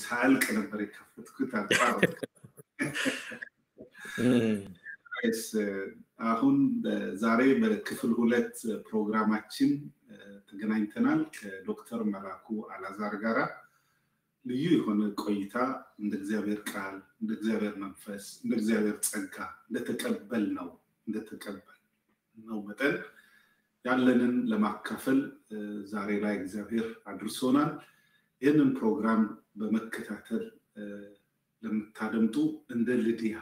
ሳልቅ ነበር የከፈትኩት አጣው አሁን ዛሬ በክፍል 2 ፕሮግራማችን ተገናኝተናል ከዶክተር መላኩ አላዛር ጋራ ልዩ የሆነ ቆይታ እንደ እግዚአብሔር ቃል እንደ እግዚአብሔር መንፈስ እንደ እግዚአብሔር ጸጋ እንደተቀበል ነው መጠን ያለንን ለማካፈል ዛሬ ላይ እግዚአብሔር አድርሶናል ይህንን ፕሮግራም በመከታተል ለምታደምጡ እንደ ልዲያ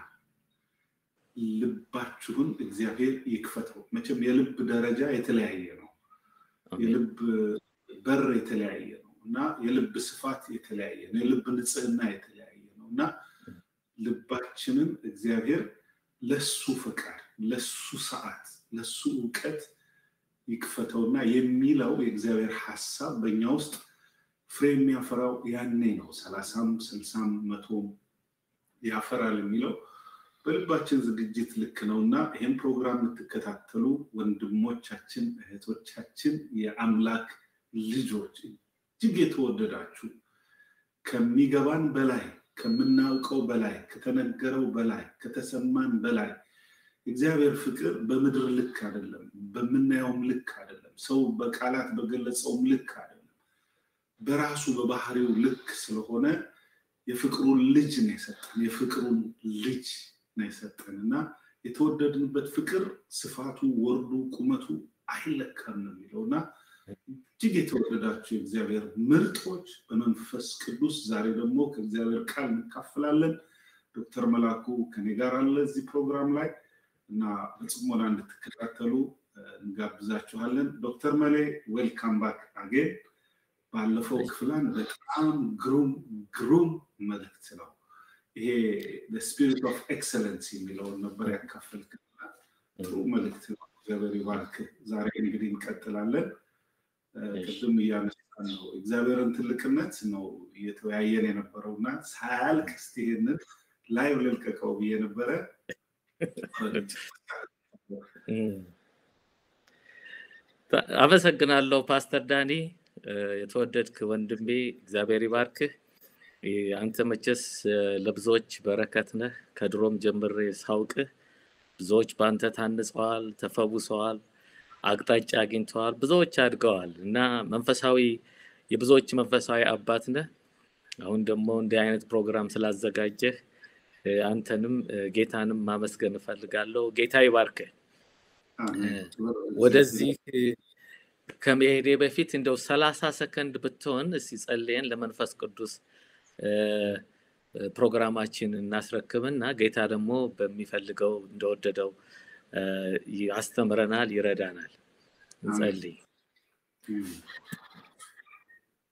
ልባችሁን እግዚአብሔር ይክፈተው መቼም የልብ ደረጃ የተለያየ ነው የልብ በር የተለያየ ነውና የልብ ስፋት የተለያየ ነው የልብ ንጽህና የተለያየ ነውና ልባችንን እግዚአብሔር ለሱ ፈቃድ ለሱ ሰዓት ለሱ ዕውቀት ይክፈተውና የሚለው የእግዚአብሔር ሐሳብ በእኛ ውስጥ ፍሬም ያፈራው ያኔ ነው 30 60 100 ያፈራል የሚለው በልባችን ዝግጅት ልክ ነውና ይሄን ፕሮግራም ተከታተሉ ወንድሞቻችን እህቶቻችን የአምላክ ልጆች እጅግ የተወደዳችሁ ከሚገባን በላይ ከምናውቀው በላይ ከተነገረው በላይ ከተሰማን በላይ እግዚአብሔር ፍቅር በመድር ልክ አይደለም በመናየውም ልክ አይደለም ሰው በቃላት በገለጸው ልክ አይደለም በራሱ በባህሪው ልክ ስለሆነ የፍቅሩን ልጅ ነው የሰጠን የፍቅሩን ልጅ ነው የሰጠንና የተወደድንበት ፍቅር ስፋቱ ወርዱ ቁመቱ አይለካም ነው የሚለውና እጅግ የተወደዳችሁ እግዚአብሔር ምርጦች በመንፈስ ቅዱስ ዛሬ ደግሞ ከእግዚአብሔር ቃል እንካፈላለን ዶክተር መላኩ ከኔ ጋር አለ እዚህ ፕሮግራም ላይ እና በጽሞና እንድትከታተሉ እንጋብዛችኋለን ዶክተር መሌ ዌልካም ባክ አጌን ባለፈው ክፍላን በጣም ግሩም መልእክት ነው ይሄ the spirit of excellence የሚለው ነበር ያካፈልከና ጥሩ መልእክት ነው እግዚአብሔር ይባርክ ዛሬ እንግዲህ እንቀጥላለን ቅድም ያነሳን ነው እግዚአብሔርን ትልቅነት ነው እየተወያየን የነበረውና ሳያልቅ እስቲሄንን ላይቭ ልልቀቀው በየነበረ አመሰግናለሁ ፓስተር ዳኒ የተወደድክ ወንድሜ እግዚአብሔር ይባርክ አንተ መቼስ ለብዙዎች በረከት ነህ ከድሮም ጀምሬ ሳውቅ ብዙዎች ባንተ ታንጸዋል ተፈውሰዋል አቅጣጫ አግኝተዋል ብዙዎች አድገዋል እና መንፈሳዊ የብዙዎች መንፈሳዊ አባት ነህ አሁን ደግሞ እንደ አይነት ፕሮግራም ስላዘጋጀህ አንተንም ጌታንም ማመስገን ፈልጋለሁ ጌታ ይባርክ ወደዚህ ከመሄዴ በፊት እንደው 30 ሰከንድ ብትሆን እስቲ ጸልየን ለመንፈስ ቅዱስ ፕሮግራማችን እናስረክብና ጌታ ደግሞ በሚፈልገው እንደወደደው ያስተምረናል ይረዳናል እንጸልይ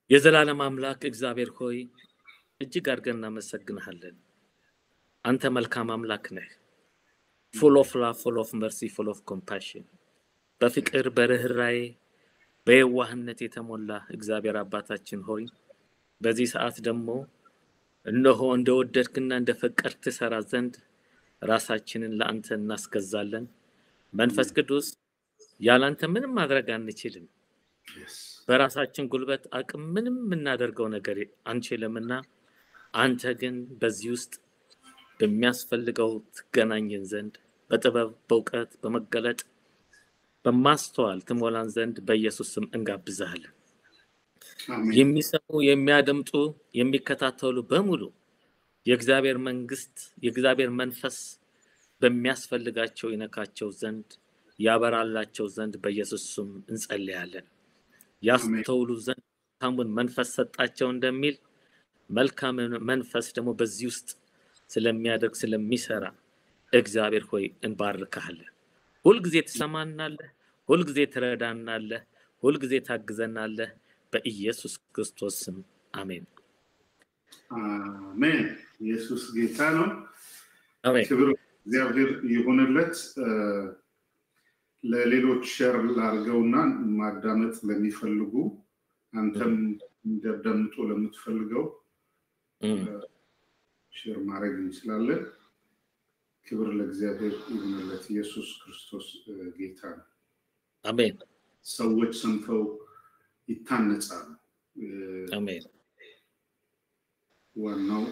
የዘላለም አምላክ እግዚአብሔር ሆይ እጅግ አድርገን እናመሰግንሃለን አንተ መልካም አምላክ ነህ full of love full of mercy full of compassion በፍቅር በርህራሄ በየዋህነት የተሞላ እግዚአብሔር አባታችን ሆይ በዚህ ሰዓት ደግሞ እነሆ እንደወደድክና እንደፈቀድክ ትሰራ ዘንድ ራሳችንን ለአንተ እናስገዛለን መንፈስ ቅዱስ ያላንተ ምንም ማድረግ አንችልም በራሳችን ጉልበት አቅም ምንም እናደርገው ነገር አንችልምና አንተ ግን በዚህ ውስጥ በሚያስፈልገው ትገናኘን ዘንድ በጥበብ በእውቀት በመገለጥ በማስተዋል ትሞላን ዘንድ በኢየሱስ ስም እንጋብዛለን የሚሰሙ የሚያደምጡ የሚከታተሉ በሙሉ የእግዚአብሔር መንግስት የእግዚአብሔር መንፈስ በሚያስፈልጋቸው ይነካቸው ዘንድ ያበራላቸው ዘንድ በኢየሱስ ስም እንጸልያለን ያስተውሉ ዘንድ ታሙን መንፈስ ሰጣቸው እንደሚል መልካም መንፈስ ደግሞ በዚህ ውስጥ ስለሚያደርግ ስለሚሰራ እግዚአብሔር ሆይ እንባርካለን ሁሉ ጊዜ ተሰማናለህ ሁሉ ጊዜ ተረዳናለህ ሁሉ ጊዜ ታግዘናለህ በኢየሱስ ክርስቶስ ስም አሜን አሜን ኢየሱስ ጌታ ነው አሜን ክብር እግዚአብሔር ይሁንለት ለሌሎች ሼር ላርገውና ማዳመጥ ለሚፈልጉ አንተም እንደደምጡ ለምትፈልገው ሼር ማድረግ እንችላለን ክብር ለእግዚአብሔር ይሁንለት ኢየሱስ ክርስቶስ ጌታ ነው አሜን ሰዎች ሰምተው ይታነጻሉ አሜን ዋናው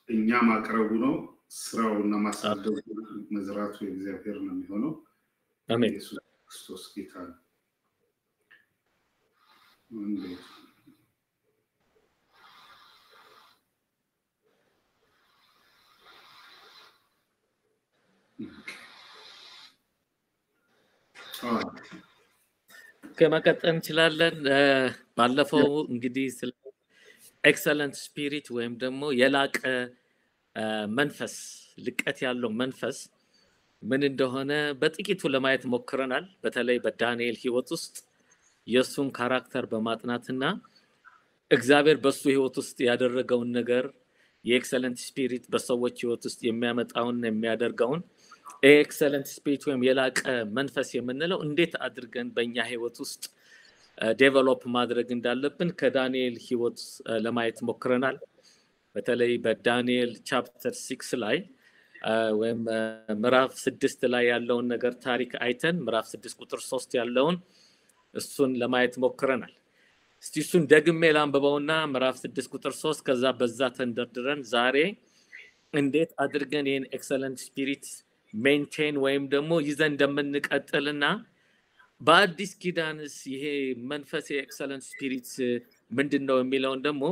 እኛ ማቅረቡ ነው ስራውና ማሳደጉ መዝራቱ የእግዚአብሔር ነው የሚሆነው አሜን ኢየሱስ ክርስቶስ ጌታ ነው ከመቀጠል እንችላለን ባለፈው እንግዲህ ስለ ኤክሰለንት ስፒሪት ወይም ደግሞ የላቀ መንፈስ ልቀት ያለው መንፈስ ምን እንደሆነ በጥቂቱ ለማየት ሞክረናል በተለይ በዳንኤል ህይወት ውስጥ የሱን ካራክተር በማጥናትና እግዚአብሔር በሱ ህይወት ውስጥ ያደረገውን ነገር የኤክሰለንት ስፒሪት በሰዎች ህይወት ውስጥ የሚያመጣውን የሚያደርገውን ኤክሰለንት ስፒሪት ወይም የላቀ መንፈስ የምንለው እንዴት አድርገን በእኛ ህይወት ውስጥ ዴቨሎፕ ማድረግ እንዳለብን ከዳንኤል ህይወት ለማየት ሞክረናል በተለይ በዳንኤል ቻፕተር 6 ላይ ወይም ምዕራፍ 6 ላይ ያለውን ነገር ታሪክ አይተን ምዕራፍ 6 ቁጥር 3 ያለውን እሱን ለማየት ሞክረናል እስቲ እሱን ደግሜ ላንብበውና ምዕራፍ 6 ቁጥር 3 ከዛ በዛ ተንደርድረን ዛሬ እንዴት አድርገን ይሄን ኤክሰለንት ስፒሪት ሜንቴን ወይም ደግሞ ይዘን እንደምንቀጥልና በአዲስ ኪዳንስ ይሄ መንፈስ የኤክሰለንት ስፒሪት ምንድነው የሚለውን ደግሞ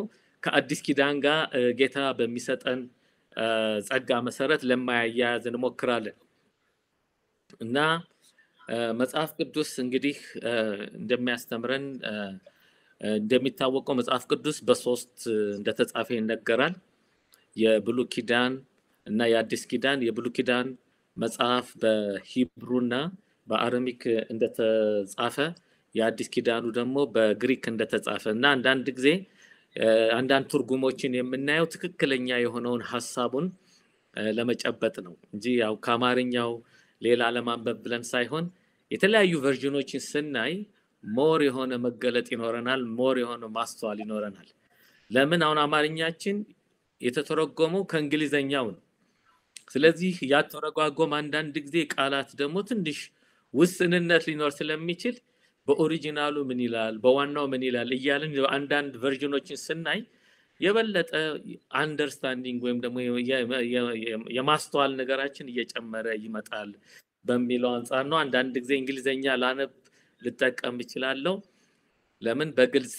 ከአዲስ ኪዳን ጋር ጌታ በሚሰጠን ጸጋ መሰረት ለማያያዝ እንሞክራለን እና መጽሐፍ ቅዱስ እንግዲህ እንደሚያስተምረን እንደሚታወቀው መጽሐፍ ቅዱስ በሶስት እንደተጻፈ ይነገራል የብሉይ ኪዳን እና የአዲስ ኪዳን የብሉይ ኪዳን መጽሐፍ በሂብሩና በአረሚክ እንደተጻፈ የአዲስ ኪዳኑ ደግሞ በግሪክ እንደተጻፈ እና አንዳንድ ጊዜ አንዳንድ ትርጉሞችን የምናየው ትክክለኛ የሆነውን ሐሳቡን ለመጨበጥ ነው እንጂ ያው ከአማርኛው ሌላ ለማንበብ ብለን ሳይሆን የተለያዩ ቨርዥኖችን ስናይ ሞር የሆነ መገለጥ ይኖረናል ሞር የሆነ ማስተዋል ይኖረናል ለምን አሁን አማርኛችን የተተረጎመው ከእንግሊዘኛው ነው ስለዚህ ያተረጓጎም አንዳንድ ጊዜ ቃላት ደግሞ ትንሽ ውስንነት ሊኖር ስለሚችል በኦሪጂናሉ ምን ይላል በዋናው ምን ይላል እያልን አንዳንድ ቨርዥኖችን ስናይ የበለጠ አንደርስታንዲንግ ወይም ደግሞ የማስተዋል ነገራችን እየጨመረ ይመጣል በሚለው አንፃር ነው አንዳንድ ጊዜ እንግሊዘኛ ላነብ ልጠቀም ይችላልው ለምን በግልጽ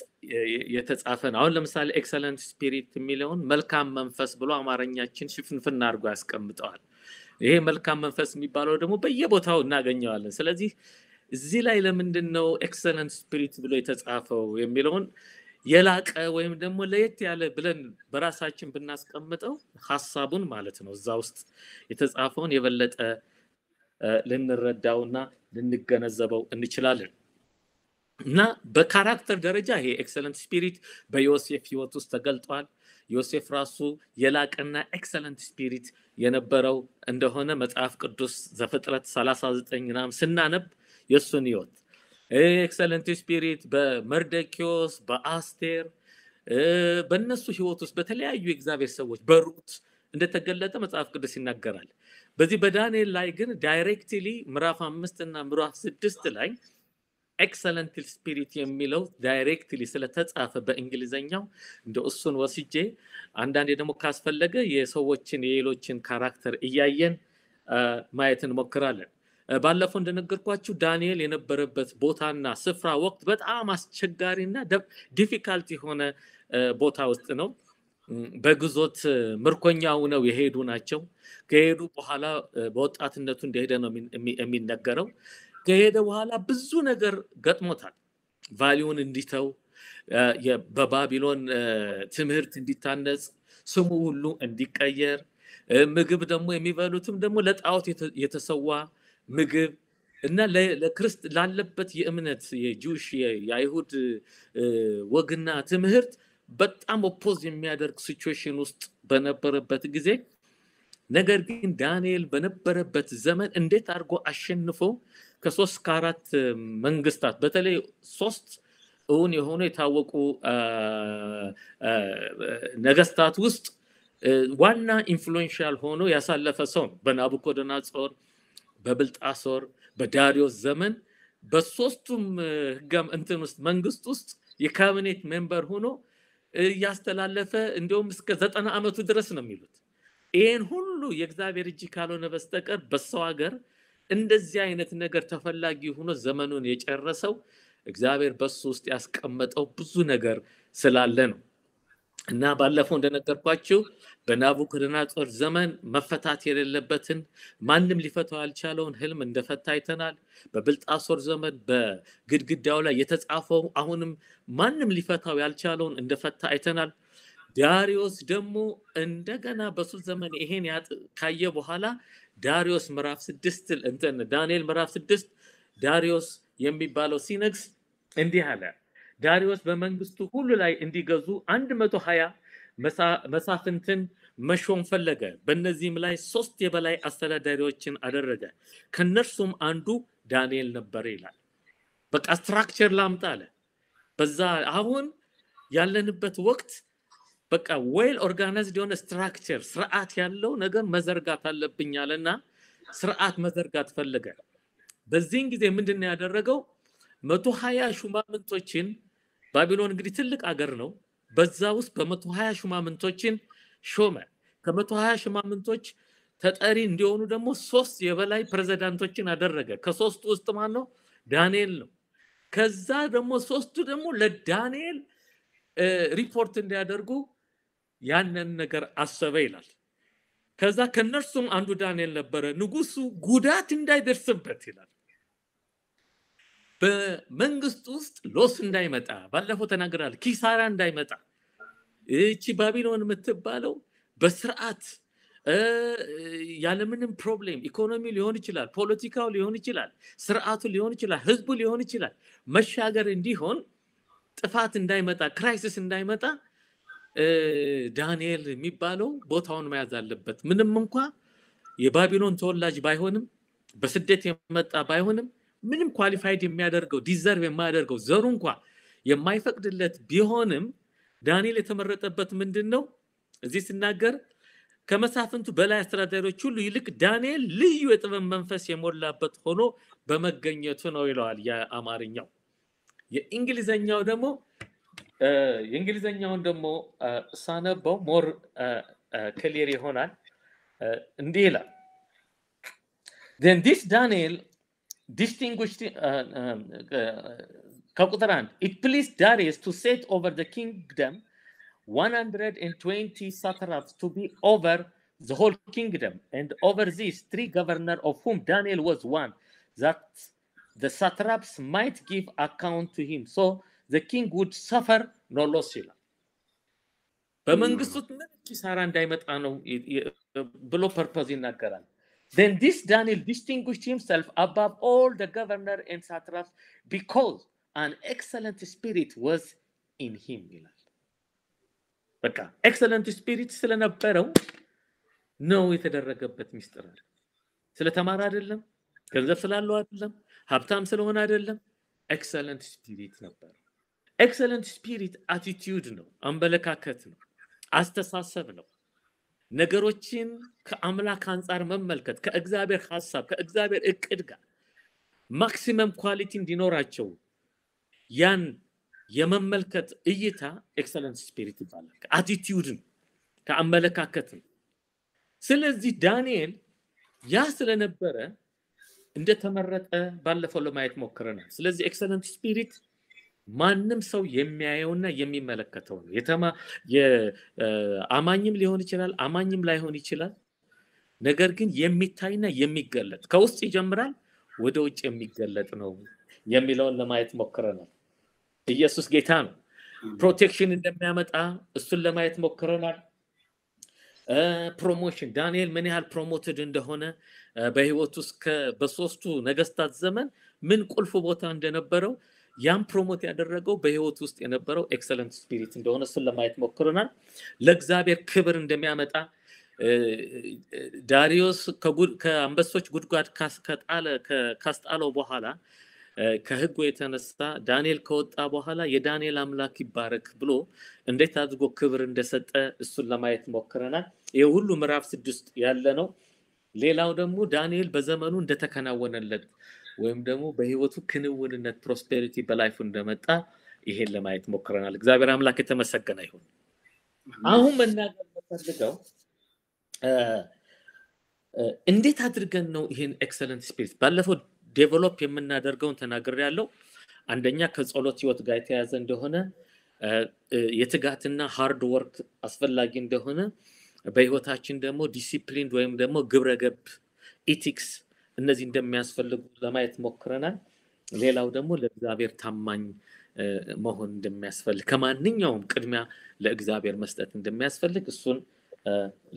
የተጻፈ ነው አሁን ለምሳሌ ኤክሰለንት ስፒሪት የሚለውን መልካም መንፈስ ብሎ አማርኛችን ሽፍንፍና አድርጎ ያስቀምጠዋል ይሄ መልካም መንፈስ የሚባለው ደግሞ በየቦታው እናገኘዋለን ስለዚህ እዚህ ላይ ለምንድነው ኤክሰለንት ስፒሪት ብሎ የተጻፈው የሚለውን የላቀ ወይም ደግሞ ለየት ያለ ብለን በራሳችን ብናስቀምጠው ሐሳቡን ማለት ነው እዛ ውስጥ የተጻፈውን የበለጠ ልንረዳውና ልንገነዘበው እንችላለን እና በካራክተር ደረጃ ይሄ ኤክሰለንት ስፒሪት በዮሴፍ ህይወት ውስጥ ተገልጧል ዮሴፍ ራሱ የላቀና ኤክሰለንት ስፒሪት የነበረው እንደሆነ መጽሐፍ ቅዱስ ዘፍጥረት 39 ናም ስናነብ የሱን ህይወት ኤክሰለንት ስፒሪት በመርደኪዮስ በአስቴር በእነሱ ህይወት ውስጥ በተለያዩ የእግዚአብሔር ሰዎች በሩት እንደተገለጠ መጽሐፍ ቅዱስ ይናገራል በዚህ በዳንኤል ላይ ግን ዳይሬክትሊ ምዕራፍ 5 እና ምዕራፍ 6 ላይ ኤክሰለንት ስፒሪት የሚለው ዳይሬክትሊ ስለተጻፈ በእንግሊዘኛው እንደው እሱን ወስጄ አንዳንዴ ደግሞ ካስፈለገ የሰዎችን የሌሎችን ካራክተር እያየን ማየት እንሞክራለን ባለፈው እንደነገርኳችሁ ዳንኤል የነበረበት ቦታና ስፍራ ወቅት በጣም አስቸጋሪና ዲፊካልት የሆነ ቦታ ውስጥ ነው በግዞት ምርኮኛው ነው የሄዱ ናቸው ከሄዱ በኋላ በወጣትነቱ እንደሄደ ነው የሚነገረው ከሄደ በኋላ ብዙ ነገር ገጥሞታል ቫልዩን እንዲተው በባቢሎን ትምህርት እንዲታነጽ ስሙ ሁሉ እንዲቀየር ምግብ ደግሞ የሚበሉትም ደግሞ ለጣዖት የተሰዋ ምግብ እና ለክርስት ላለበት የእምነት የጁሽ የአይሁድ ወግና ትምህርት በጣም ኦፖዝ የሚያደርግ ሲቹዌሽን ውስጥ በነበረበት ጊዜ ነገር ግን ዳንኤል በነበረበት ዘመን እንዴት አድርጎ አሸንፎ ከ3 ከ4 መንግስታት በተለይ 3 እውን የሆኑ የታወቁ ነገስታት ውስጥ ዋና ኢንፍሉዌንሻል ሆኖ ያሳለፈ ሰው በናቡኮደነጾር በብልጣሶር በዳሪዮስ ዘመን በሶስቱም ህጋም እንትን ውስጥ መንግስት ውስጥ የካቢኔት ሜምበር ሆኖ ያስተላለፈ እንደውም እስከ 90 ዓመቱ ድረስ ነው የሚሉት። ይሄን ሁሉ የእግዚአብሔር እጅ ካልሆነ በስተቀር በሰው ሀገር እንደዚህ አይነት ነገር ተፈላጊ ሆኖ ዘመኑን የጨረሰው እግዚአብሔር በሱ ውስጥ ያስቀመጠው ብዙ ነገር ስላለ ነው። እና ባለፈው እንደነገርኳችሁ በናቡከደነፆር ዘመን መፈታት የሌለበትን ማንም ሊፈታው ያልቻለውን ህልም እንደፈታ አይተናል። በብልጣሶር ዘመን በግድግዳው ላይ የተጻፈው አሁንም ማንም ሊፈታው ያልቻለውን እንደፈታ አይተናል። ዳሪዮስ ደግሞ እንደገና በሱ ዘመን ይሄን ካየ በኋላ ዳሪዮስ ምዕራፍ 6 እንትን ዳንኤል ምዕራፍ 6 ዳሪዮስ የሚባለው ሲነግስ እንዲህ አለ። ዳሪዮስ በመንግስቱ ሁሉ ላይ እንዲገዙ 120 መሳፍንትን መሾም ፈለገ። በእነዚህም ላይ 3 የበላይ አስተዳዳሪዎችን አደረገ። ከነርሱም አንዱ ዳንኤል ነበር ይላል። በቃ ስትራክቸር ላምጣ አለ። በዛ አሁን ያለንበት ወቅት በቃ ዌል ኦርጋናይዝድ የሆነ ስትራክቸር ስርዓት ያለው ነገር መዘርጋት አለብኝ አለና ስርዓት መዘርጋት ፈለገ። በዚህን ጊዜ ምንድነው ያደረገው? 120 ሹማምንቶችን ባቢሎን እንግዲህ ትልቅ አገር ነው። በዛ ውስጥ በ120 ሹማምንቶችን ሾመ። ከ120 ሹማምንቶች ተጠሪ እንዲሆኑ ደግሞ 3 የበላይ ፕሬዝዳንቶችን አደረገ። ከ3ቱ ውስጥ ማን ነው? ዳንኤል ነው። ከዛ ደግሞ 3ቱ ደግሞ ለዳንኤል ሪፖርት እንዲያደርጉ ያንን ነገር አሰበ ይላል። ከዛ ከነርሱም አንዱ ዳንኤል ነበረ። ንጉሱ ጉዳት እንዳይደርስበት ይላል በመንግስት ውስጥ ሎስ እንዳይመጣ ባለፈው ተናግራል። ኪሳራ እንዳይመጣ እቺ ባቢሎን የምትባለው በስርዓት ያለምንም ፕሮብሌም ኢኮኖሚ ሊሆን ይችላል፣ ፖለቲካው ሊሆን ይችላል፣ ስርዓቱ ሊሆን ይችላል፣ ህዝቡ ሊሆን ይችላል መሻገር እንዲሆን ጥፋት እንዳይመጣ ክራይሲስ እንዳይመጣ ዳንኤል የሚባለው ቦታውን መያዝ አለበት። ምንም እንኳን የባቢሎን ተወላጅ ባይሆንም በስደት የመጣ ባይሆንም ምንም ኳሊፋይድ የሚያደርገው ዲዘርቭ የማያደርገው ዘሩ እንኳን የማይፈቅድለት ቢሆንም ዳንኤል የተመረጠበት ምንድነው? እዚህ ሲናገር ከመሳፍንቱ በላይ አስተዳዳሪዎች ሁሉ ይልቅ ዳንኤል ልዩ የጥበብ መንፈስ የሞላበት ሆኖ በመገኘቱ ነው ይለዋል የአማርኛው። የእንግሊዘኛው ደግሞ የእንግሊዘኛውን ደግሞ ሳነበው ሞር ክሊር ይሆናል። እንዲህ ይላል then this Daniel distinguished ከቁጥር 1 it pleased Darius to set over the kingdom 120 satraps to be over the whole kingdom, and over these 3 governors, of whom Daniel was one, that the satraps might give account to him, so the king would suffer no loss ይላል። በመንግስቱ ኪሳራ እንዳይመጣ ነው ብሎ ፐርፖዝ ይናገራል። Then this Daniel distinguished himself above all the governors and satraps because an excellent spirit was in him ይላል። በቃ excellent spirit ስለነበረው ነው የተደረገበት ሚስጥር አለ። ስለተማረ አይደለም፣ ገንዘብ ስላለው አይደለም፣ ሀብታም ስለሆነ አይደለም። excellent spirit ነበር። excellent spirit attitude ነው፣ አመለካከት ነው፣ አስተሳሰብ ነው። ነገሮችን ከአምላክ አንፃር መመልከት፣ ከእግዚአብሔር ሐሳብ ከእግዚአብሔር እቅድ ጋር ማክሲመም ኳሊቲ እንዲኖራቸው ያን የመመልከት እይታ ኤክሰለንት ስፒሪት ይባላል። አቲቲዩድ ነው፣ ከአመለካከት ነው። ስለዚህ ዳንኤል ያ ስለነበረ እንደተመረጠ ባለፈው ለማየት ሞክረናል። ስለዚህ ኤክሰለንት ስፒሪት ማንም ሰው የሚያየውና የሚመለከተው ነው። አማኝም ሊሆን ይችላል፣ አማኝም ላይሆን ይችላል። ነገር ግን የሚታይና የሚገለጥ ከውስጥ ይጀምራል ወደ ውጭ የሚገለጥ ነው የሚለውን ለማየት ሞክረናል። ኢየሱስ ጌታ ነው። ፕሮቴክሽን እንደሚያመጣ እሱን ለማየት ሞክረናል። ፕሮሞሽን ዳንኤል ምን ያህል ፕሮሞትድ እንደሆነ በህይወቱ እስከ በሶስቱ ነገስታት ዘመን ምን ቁልፍ ቦታ እንደነበረው ያን ፕሮሞት ያደረገው በህይወቱ ውስጥ የነበረው ኤክሰለንት ስፒሪት እንደሆነ እሱን ለማየት ሞክረናል። ለእግዚአብሔር ክብር እንደሚያመጣ ዳሪዮስ ከአንበሶች ጉድጓድ ካስጣለው በኋላ ከህጉ የተነሳ ዳንኤል ከወጣ በኋላ የዳንኤል አምላክ ይባረክ ብሎ እንዴት አድርጎ ክብር እንደሰጠ እሱን ለማየት ሞክረናል። ይሄ ሁሉ ምዕራፍ 6 ያለ ነው። ሌላው ደግሞ ዳንኤል በዘመኑ እንደተከናወነለት ወይም ደግሞ በህይወቱ ክንውንነት ፕሮስፔሪቲ በላይፉ እንደመጣ ይሄን ለማየት ሞክረናል። እግዚአብሔር አምላክ የተመሰገነ ይሁን። አሁን መናገር የምፈልገው እንዴት አድርገን ነው ይሄን ኤክሰለንት ስፒሪት ባለፈው ዴቨሎፕ የምናደርገውን ተናግሬያለሁ። አንደኛ ከጸሎት ህይወት ጋር የተያያዘ እንደሆነ የትጋትና ሃርድ ወርክ አስፈላጊ እንደሆነ በህይወታችን ደግሞ ዲሲፕሊን ወይም ደግሞ ግብረገብ ኢቲክስ እነዚህ እንደሚያስፈልጉ ለማየት ሞክረናል። ሌላው ደግሞ ለእግዚአብሔር ታማኝ መሆን እንደሚያስፈልግ ከማንኛውም ቅድሚያ ለእግዚአብሔር መስጠት እንደሚያስፈልግ እሱን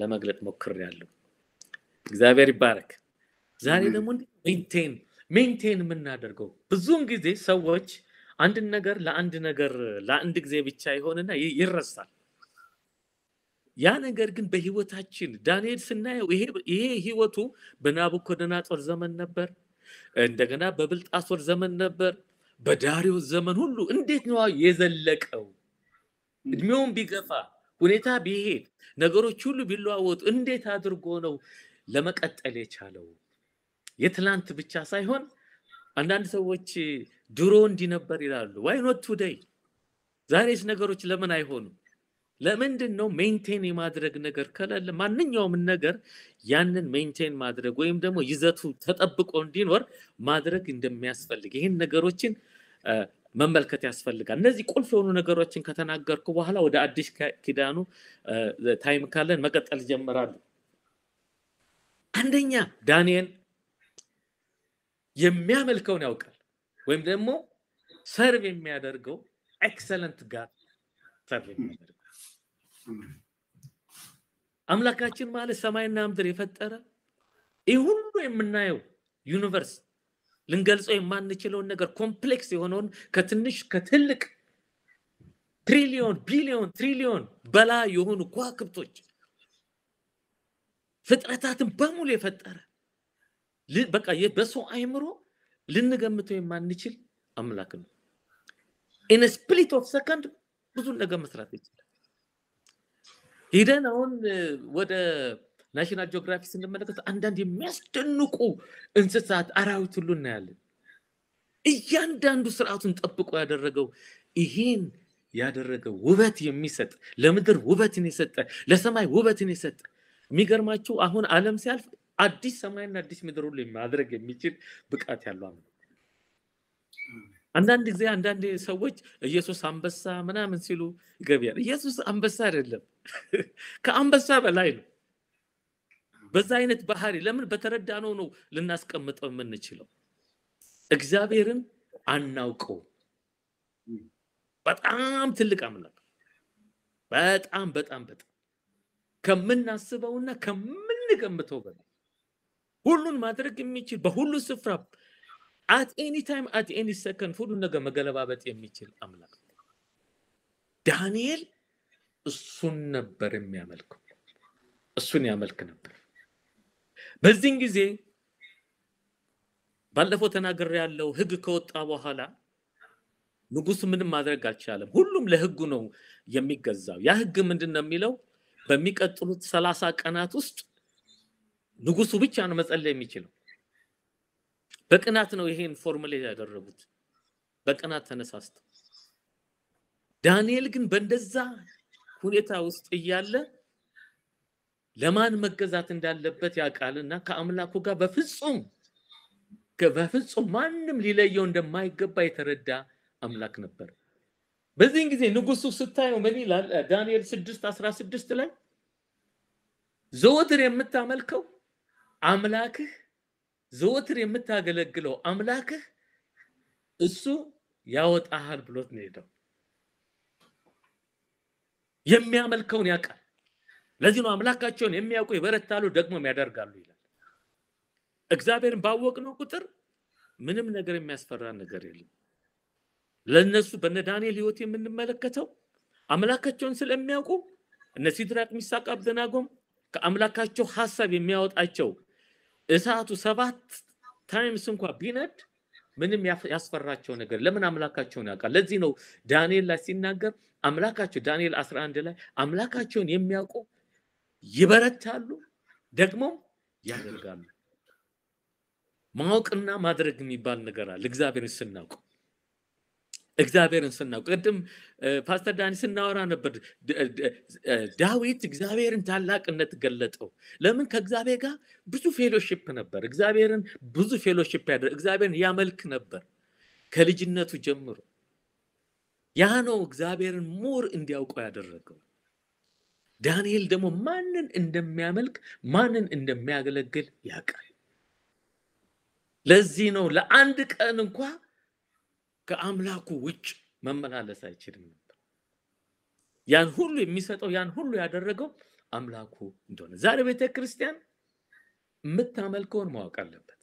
ለመግለጥ ሞክሬያለሁ። እግዚአብሔር ይባረክ። ዛሬ ደግሞ ሜንቴን የምናደርገው ብዙውን ጊዜ ሰዎች አንድ ነገር ለአንድ ጊዜ ብቻ ይሆንና ይረሳል። ያ ነገር ግን በህይወታችን ዳንኤል ስናየው ይሄ ህይወቱ በናቡከደነፆር ዘመን ነበር፣ እንደገና በብልጣሶር ዘመን ነበር፣ በዳሪዮስ ዘመን ሁሉ እንዴት ነው የዘለቀው? እድሜውን ቢገፋ ሁኔታ ቢሄድ ነገሮች ሁሉ ቢለዋወጡ እንዴት አድርጎ ነው ለመቀጠል የቻለው? የትላንት ብቻ ሳይሆን አንዳንድ ሰዎች ድሮ እንዲህ ነበር ይላሉ። why not today? ዛሬስ ነገሮች ለምን አይሆኑ? ለምንድን ነው ሜንቴን የማድረግ ነገር ከሌለ ማንኛውም ነገር ያንን ሜንቴን ማድረግ ወይም ደግሞ ይዘቱ ተጠብቆ እንዲኖር ማድረግ እንደሚያስፈልግ ይሄን ነገሮችን መመልከት ያስፈልጋል። እነዚህ ቁልፍ የሆኑ ነገሮችን ከተናገርኩ በኋላ ወደ አዲስ ኪዳኑ ታይም ካለን መቀጠል ጀምራለሁ። አንደኛ ዳንኤል የሚያመልከውን ያውቃል ወይም ደግሞ ሰርቭ የሚያደርገው ኤክሰለንት ጋድ ሰርቭ የሚያደርገው አምላካችን ማለት ሰማይና ምድር የፈጠረ ይህ ሁሉ የምናየው ዩኒቨርስ ልንገልጸው የማንችለውን ነገር ኮምፕሌክስ የሆነውን ከትንሽ ከትልቅ ትሪሊዮን ቢሊዮን ትሪሊዮን በላይ የሆኑ ከዋክብቶች ፍጥረታትን በሙሉ የፈጠረ በቃ በሰው አይምሮ ልንገምተው የማንችል አምላክ ነው። in a split of second ብዙ ነገር መስራት ይችላል። ሄደን አሁን ወደ ናሽናል ጂኦግራፊ ስንመለከት አንዳንድ የሚያስደንቁ እንስሳት አራዊት ሁሉ እናያለን። እያንዳንዱ ስርዓቱን ጠብቆ ያደረገው ይሄን ያደረገው ውበት የሚሰጥ ለምድር ውበትን የሰጠ ለሰማይ ውበትን የሰጠ የሚገርማችሁ አሁን ዓለም ሲያልፍ አዲስ ሰማይና አዲስ ምድር ሁሉ ማድረግ የሚችል ብቃት ያለው አምላክ። አንዳንድ ጊዜ አንዳንድ ሰዎች ኢየሱስ አንበሳ ምናምን ሲሉ ይገባል። ኢየሱስ አንበሳ አይደለም፣ ከአንበሳ በላይ ነው። በዛ አይነት ባህሪ ለምን በተረዳነው ነው ልናስቀምጠው የምንችለው። እግዚአብሔርን አናውቀው። በጣም ትልቅ አምላክ፣ በጣም ከምናስበውና ከምንገምተው በላይ ሁሉን ማድረግ የሚችል በሁሉ ስፍራ at any time at any second ሁሉን ነገር መገለባበጥ የሚችል አምላክ። ዳንኤል እሱን ነበር የሚያመልከው፣ እሱን ያመልክ ነበር። በዚህን ጊዜ ባለፈው ተናግሬያለሁ። ህግ ከወጣ በኋላ ንጉሱ ምንም ማድረግ አልቻለም። ሁሉም ለህጉ ነው የሚገዛው። ያ ህግ ምንድነው የሚለው? በሚቀጥሉት 30 ቀናት ውስጥ ንጉሱ ብቻ ነው መጸለይ የሚችለው። በቅናት ነው ይሄን ፎርሙላ ያደረጉት፣ በቅናት ተነሳስተው። ዳንኤል ግን በእንደዛ ሁኔታ ውስጥ እያለ ለማን መገዛት እንዳለበት ያውቃልና ከአምላኩ ጋር በፍጹም ማንም ሊለየው እንደማይገባ የተረዳ አምላክ ነበር። በዚህን ጊዜ ንጉሱ ስታየው ምን ይላል? ዳንኤል 6:16 ላይ ዘወትር የምታመልከው አምላክህ ዘወትር የምታገለግለው አምላክህ እሱ ያወጣሃል ብሎት ነው ሄደው። የሚያመልከውን ያውቃል። ለዚህ ነው አምላካቸውን የሚያውቁ ይበረታሉ ደግሞም ያደርጋሉ ይላል። እግዚአብሔርን ባወቅነው ቁጥር ምንም ነገር የሚያስፈራ ነገር የለም። ለነሱ በዳንኤል ህይወት የምንመለከተው አምላካቸውን ስለሚያውቁ እነ ሲድራቅ ሚሳቅ አብደናጎም ከአምላካቸው ሐሳብ የሚያወጣቸው እሳቱ 7 ታይምስ እንኳን ቢነድ ምንም ያስፈራቸው ነገር ለምን አምላካቸውን ያውቃል። ለዚህ ነው ዳንኤል ላይ ሲናገር አምላካቸው ዳንኤል 11 ላይ አምላካቸውን የሚያውቁ ይበረታሉ ደግሞ ያደርጋሉ። ማወቅና ማድረግ የሚባል ነገር አለ። እግዚአብሔርን ስናውቅ እግዚአብሔርን ስናውቅ ቅድም ፓስተር ዳኒ ስናወራ ነበር ዳዊት እግዚአብሔርን ታላቅነት ገለጠው ለምን ከእግዚአብሔር ጋር ብዙ ፌሎሺፕ ነበር እግዚአብሔርን ብዙ ፌሎሺፕ ያደረገ እግዚአብሔርን ያመልክ ነበር ከልጅነቱ ጀምሮ ያ ነው እግዚአብሔርን ሞር እንዲያውቀው ያደረገው ዳንኤል ደግሞ ማንን እንደሚያመልክ ማንን እንደሚያገለግል ያውቃል ለዚህ ነው ለአንድ ቀን እንኳን ከአምላኩ ውጭ መመላለስ አይችልም ነበር ያን ሁሉ የሚሰጠው ያን ሁሉ ያደረገው አምላኩ እንደሆነ ዛሬ ቤተክርስቲያን የምታመልከውን ማወቅ አለበት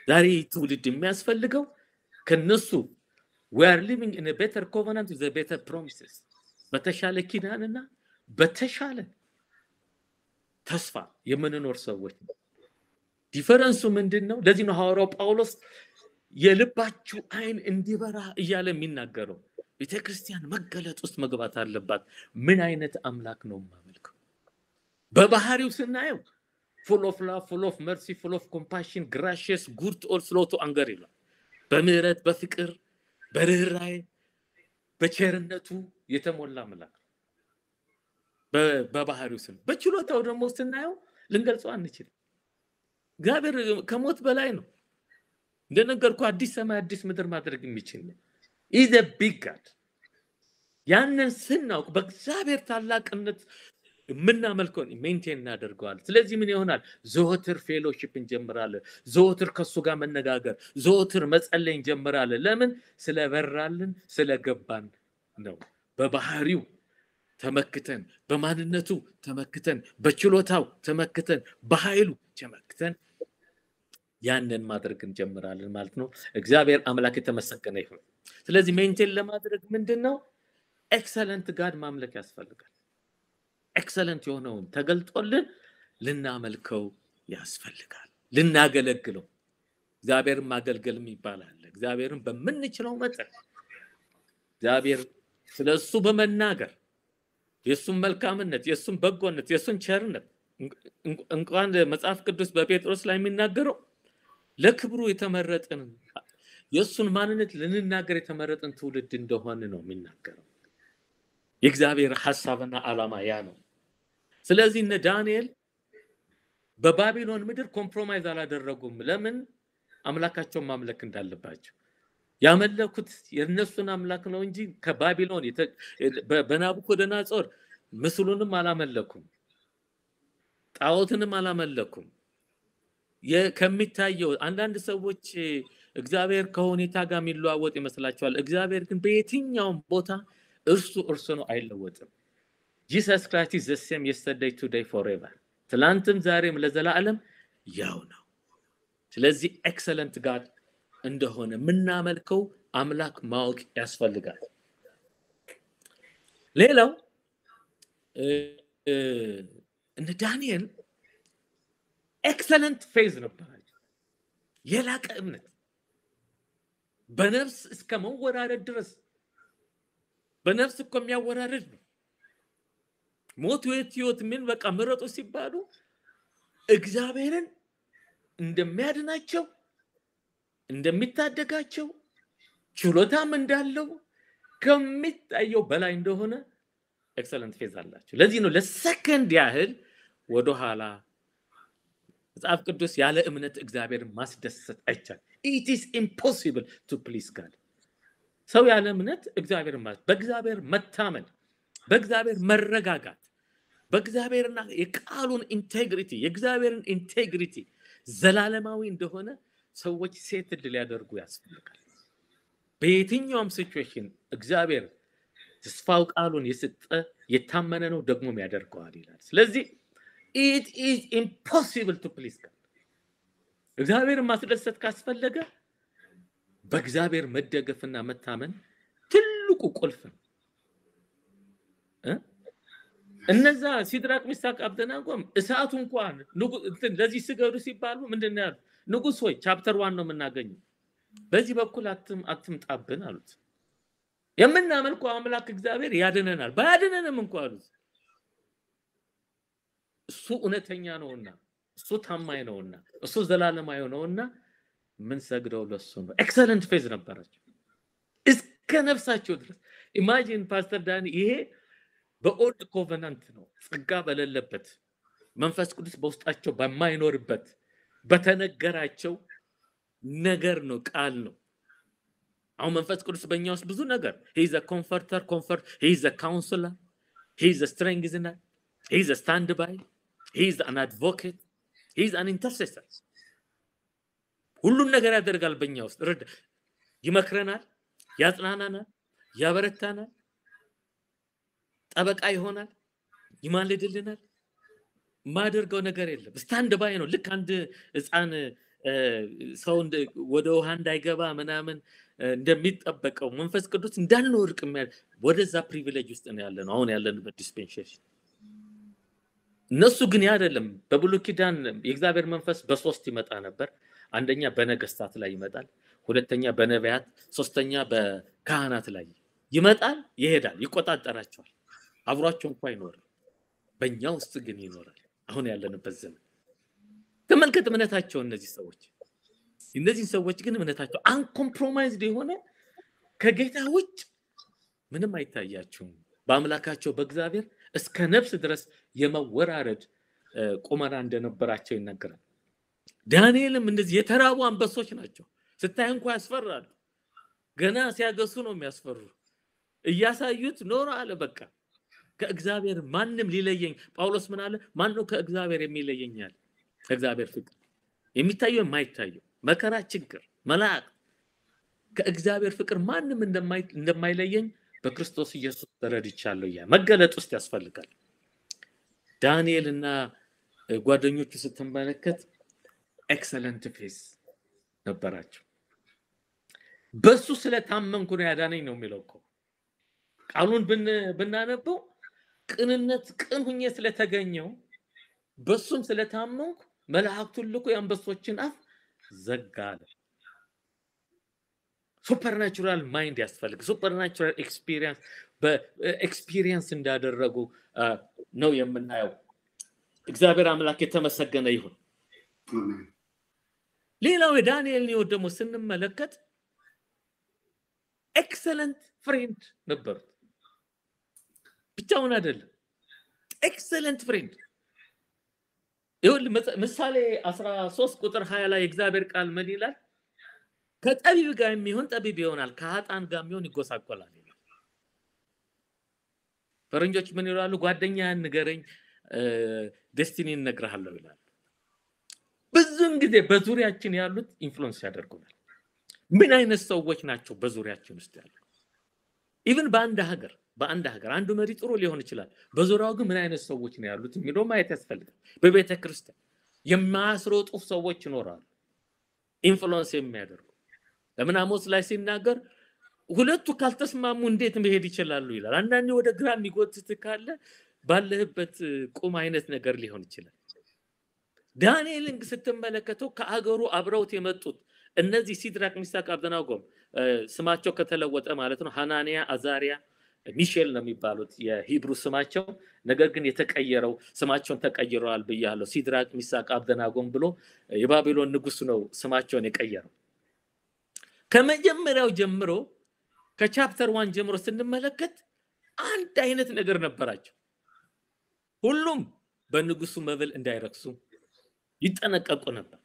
ዛሬ ትውልድ የሚያስፈልገው ከነሱ we are living in a better covenant with a better promises በተሻለ ኪዳንና በተሻለ ተስፋ የምንኖር ሰዎች ዲፈረንሱ ምንድነው ለዚህ ነው ሐዋርያው ጳውሎስ የልባችሁ አይን እንዲበራ እያለ የሚናገረው ቤተክርስቲያን መገለጥ ውስጥ መግባት አለባት ምን አይነት አምላክ ነው ማመልከው በባህሪው ስናየው full of love full of mercy full of compassion gracious good all slow to anger ይላል በምህረት በፍቅር በርህራሄ በቸርነቱ የተሞላ አምላክ በባህሪው ስን በችሎታው ደግሞ ስናየው ልንገልጸው አንችልም እግዚአብሔር ከሞት በላይ ነው እንደነገርኩ አዲስ ሰማይ አዲስ ምድር ማድረግ የሚችል ነው is a big God ያንን ስናውቅ በእግዚአብሔር ታላቅነት ምናመልከውን ሜንቴን እናደርገዋለን ስለዚህ ምን ይሆናል ዘወትር ፌሎሺፕ እንጀምራለን ዘወትር ከሱ ጋር መነጋገር ዘወትር መጸለይ እንጀምራለን ለምን ስለበራልን ስለገባን ነው በባህሪው ተመክተን በማንነቱ ተመክተን በችሎታው ተመክተን በኃይሉ ተመክተን ያንን ማድረግ እንጀምራለን ማለት ነው እግዚአብሔር አምላክ የተመሰገነ ይሁን ስለዚህ ሜንቴን ለማድረግ ምንድነው ኤክሰለንት ጋድ ማምለክ ያስፈልጋል ኤክሰለንት የሆነውን ተገልጦልን ልናመልከው ያስፈልጋል ልናገለግለው እግዚአብሔርን ማገልገልም ይባላል እግዚአብሔርን በመንችለው መጠን እግዚአብሔር ስለሱ በመናገር የሱን መልካምነት የሱን በጎነት የሱን ቸርነት እንኳን መጽሐፍ ቅዱስ በጴጥሮስ ላይ የሚናገረው ለክብሩ የተመረጠን የሱን ማንነት ልንናገር የተመረጠን ትውልድ እንደሆነ ነው የሚናገረው የእግዚአብሔር ሐሳብና ዓላማ ያ ነው ስለዚህ እነ ዳንኤል በባቢሎን ምድር ኮምፕሮማይዝ አላደረጉም ለምን አምላካቸውን ማምለክ እንዳለባቸው ያመለኩት የነሱን አምላክ ነው እንጂ ከባቢሎን በናቡከደነፆር ምስሉንም አላመለኩም ጣዖትንም አላመለኩም ከሚታየው አንዳንድ ሰዎች እግዚአብሔር ከሁኔታ ጋር የሚለዋወጥ ይመስላቸዋል እግዚአብሔር ግን በየትኛውም ቦታ እርሱ ነው አይለወጥም Jesus Christ is the same yesterday today forever ትላንትም ዛሬም ለዘላለም ያው ነው ስለዚህ ኤክሰለንት ጋድ እንደሆነ ምናመልከው አምላክ ማወቅ ያስፈልጋል ሌላው እነ ዳንኤል ኤክሰለንት ፌዝ ነበራቸው የላቀ እምነት በነፍስ እስከ መወራረድ ድረስ በነፍስ እኮ የሚያወራረድ ነው ሞት ህይወት ምን በቃ ምረጡ ሲባሉ እግዚአብሔርን እንደሚያድናቸው እንደሚታደጋቸው ችሎታም እንዳለው ከሚታየው በላይ እንደሆነ ኤክሰለንት ፌዝ አላቸው ለዚህ ነው ለሰከንድ ያህል ወደ ኋላ መጽሐፍ ቅዱስ ያለ እምነት እግዚአብሔርን ማስደሰት አይቻልም it is impossible to please God ሰው ያለ እምነት እግዚአብሔርን በእግዚአብሔር መታመን በእግዚአብሔር መረጋጋት በእግዚአብሔርና የቃሉን ኢንቴግሪቲ የእግዚአብሔርን ኢንቴግሪቲ ዘላለማዊ እንደሆነ ሰዎች ሴትል ሊያደርጉ ያስፈልጋል በየትኛውም ሲቹዌሽን እግዚአብሔር ተስፋው ቃሉን የሰጠ የታመነ ነው ደግሞ ያደርገዋል ይላል ስለዚህ it is impossible to please God እግዚአብሔርን ማስደሰት ካስፈለገ በእግዚአብሔር መደገፍና መታመን ትልቁ ቁልፍ ነው እነዛ ሲድራቅ ሚሳቅ አብደናጎም እሳቱ እንኳን ለዚህ ስገዱ ሲባሉ ምንድነው ያሉት ንጉስ ሆይ ቻፕተር 1 ነው የምናገኘው በዚህ በኩል አትምጣብን አሉት የምናመልከው አምላክ እግዚአብሔር ያድነናል ባያድነንም እንኳን አሉት እሱ እውነተኛ ነውና እሱ ታማኝ ነውና እሱ ዘላለማዊ ነውና ምን ሰግደው ለሱ ነው ኤክሰለንት ፌዝ ነበራቸው ከነፍሳቸው ድረስ ኢማጂን ፓስተር ዳኒ ይሄ በኦልድ ኮቨናንት ነው ጸጋ በሌለበት መንፈስ ቅዱስ በውስጣቸው በማይኖርበት በተነገራቸው ነገር ነው ቃል ነው አሁን መንፈስ ቅዱስ በእኛ ውስጥ ብዙ ነገር he is a comforter he is a counselor he is a strengthener he is a standby he is an advocate he is an intercessor ሁሉን ነገር ያደርጋል በእኛ ውስጥ ይመክረናል ያጽናናናል ያበረታናል ጠበቃ ይሆናል ይማልድልናል ማደርገው ነገር የለም ስታንድ ባይ ነው ልክ አንድ ህፃን ሰው ወደ ውሃ እንዳይገባ ምናምን እንደሚጠበቀው መንፈስ ቅዱስ እንዳንወርቅ ወደዛ ፕሪቪሌጅ ውስጥ ነው ያለነው አሁን ያለንበት ዲስፔንሴሽን እነሱ ግን አይደለም በብሉይ ኪዳን የእግዚአብሔር መንፈስ በሶስት ይመጣ ነበር አንደኛ በነገስታት ላይ ይመጣል ሁለተኛ በነቢያት ሶስተኛ በካህናት ላይ ይመጣል ይሄዳል ይቆጣጣራቸዋል አብሯቸው እንኳን አይኖርም በእኛ ውስጥ ግን ይኖራል አሁን ያለንበት ዘመን ተመልከት እምነታቸው እነዚህ ሰዎች ግን እምነታቸው አንኮምፕሮማይዝድ የሆነ ከጌታ ውጭ ምንም አይታያቸውም በአምላካቸው በእግዚአብሔር እስከ ነፍስ ድረስ የመወራረድ ቁመና እንደነበራቸው ይነገራል ዳንኤልም እንደዚህ የተራቡ አንበሶች ናቸው ስታይ እንኳን ያስፈራሉ ገና ሲያገሱ ነው የሚያስፈሩ እያሳዩት ኖር አለ በቃ ከእግዚአብሔር ማንንም ሊለየኝ ጳውሎስ ምን አለ ማን ነው ከእግዚአብሔር የሚለየኛል ከእግዚአብሔር ፍቅር የሚታየው የማይታየው መከራ ችግር መላእክ ከእግዚአብሔር ፍቅር ማንንም እንደማይለየኝ በክርስቶስ ኢየሱስ ተረድቻለሁ ያ መገለጥ ውስጥ ያስፈልጋል ዳንኤልና ጓደኞቹ ስትመለከት ኤክሰለንት ፌስ ነበራቸው በሱ ስለታመንኩ ነው ያዳነኝ ነው የሚለው እኮ ቃሉን ብናነበው ቅንነት ቅን ሁኜ ስለተገኘው በሱም ስለታመንኩ መላእክቱን ልኮ የአንበሶችን አፍ ዘጋለ ሱፐርናቹራል ማይንድ ያስፈልግ ሱፐርናቹራል ኤክስፒሪየንስ እንዳደረጉ ነው የምናየው እግዚአብሔር አምላክ የተመሰገነ ይሁን ሌላው የዳንኤልን ሕይወት ደግሞ ስንመለከት ኤክሰለንት ፍሬንድ ነበር ብቻውን አይደለም ኤክሰለንት ፍሬንድ ይሁን ምሳሌ 13 ቁጥር 20 ላይ እግዚአብሔር ቃል ምን ይላል ከጠቢብ ጋር የሚሆን ጠቢብ ይሆናል ከኃጥአን ጋር የሚሆን ይጎሳቆላል ፈረንጆች ምን ይላሉ ጓደኛህን ንገረኝ ዴስቲኒን እነግርሃለሁ ይላል ብዙን ጊዜ በዙሪያችን ያሉት ኢንፍሉዌንስ ያደርጉናል ምን አይነት ሰዎች ናቸው በዙሪያችን ውስጥ ያሉት ኢቭን በአንድ ሀገር አንዱ መሪ ጥሩ ሊሆን ይችላል በዙሪያው ግን ምን አይነት ሰዎች ነው ያሉት የሚለው ማየት ያስፈልጋል በቤተ ክርስቲያን የማያስሮጡ ሰዎች ይኖራሉ ኢንፍሉዌንስ የሚያደርጉ ለምን አሞስ ላይ ሲናገር ሁለቱ ካልተስማሙ እንዴት መሄድ ይችላሉ ይላል አንዳንዴ ወደ ግራ የሚጎትት ካለ ባለህበት ቁም አይነት ነገር ሊሆን ይችላል ዳንኤልን ስትመለከተው ከአገሩ አብረውት የመጡት እነዚህ ሲድራቅ ሚሳቅ አብደናጎ ስማቸው ከተለወጠ ማለት ነው ሐናንያ አዛሪያ ሚሼል ነው የሚባሉት የሂብሩ ስማቸው ነገር ግን የተቀየረው ስማቸውን ተቀይረዋል በያለው ሲድራቅ ሚሳቅ አብደናጎ ብሎ የባቢሎን ንጉስ ነው ስማቸውን የቀየረው ከመጀመሪያው ጀምሮ ከቻፕተር 1 ጀምሮ ስንመለከት አንድ አይነት ነገር ነበራቸው ሁሉም በንጉሱ መብል እንዳይረክሱ ይጠነቀቁ ነበር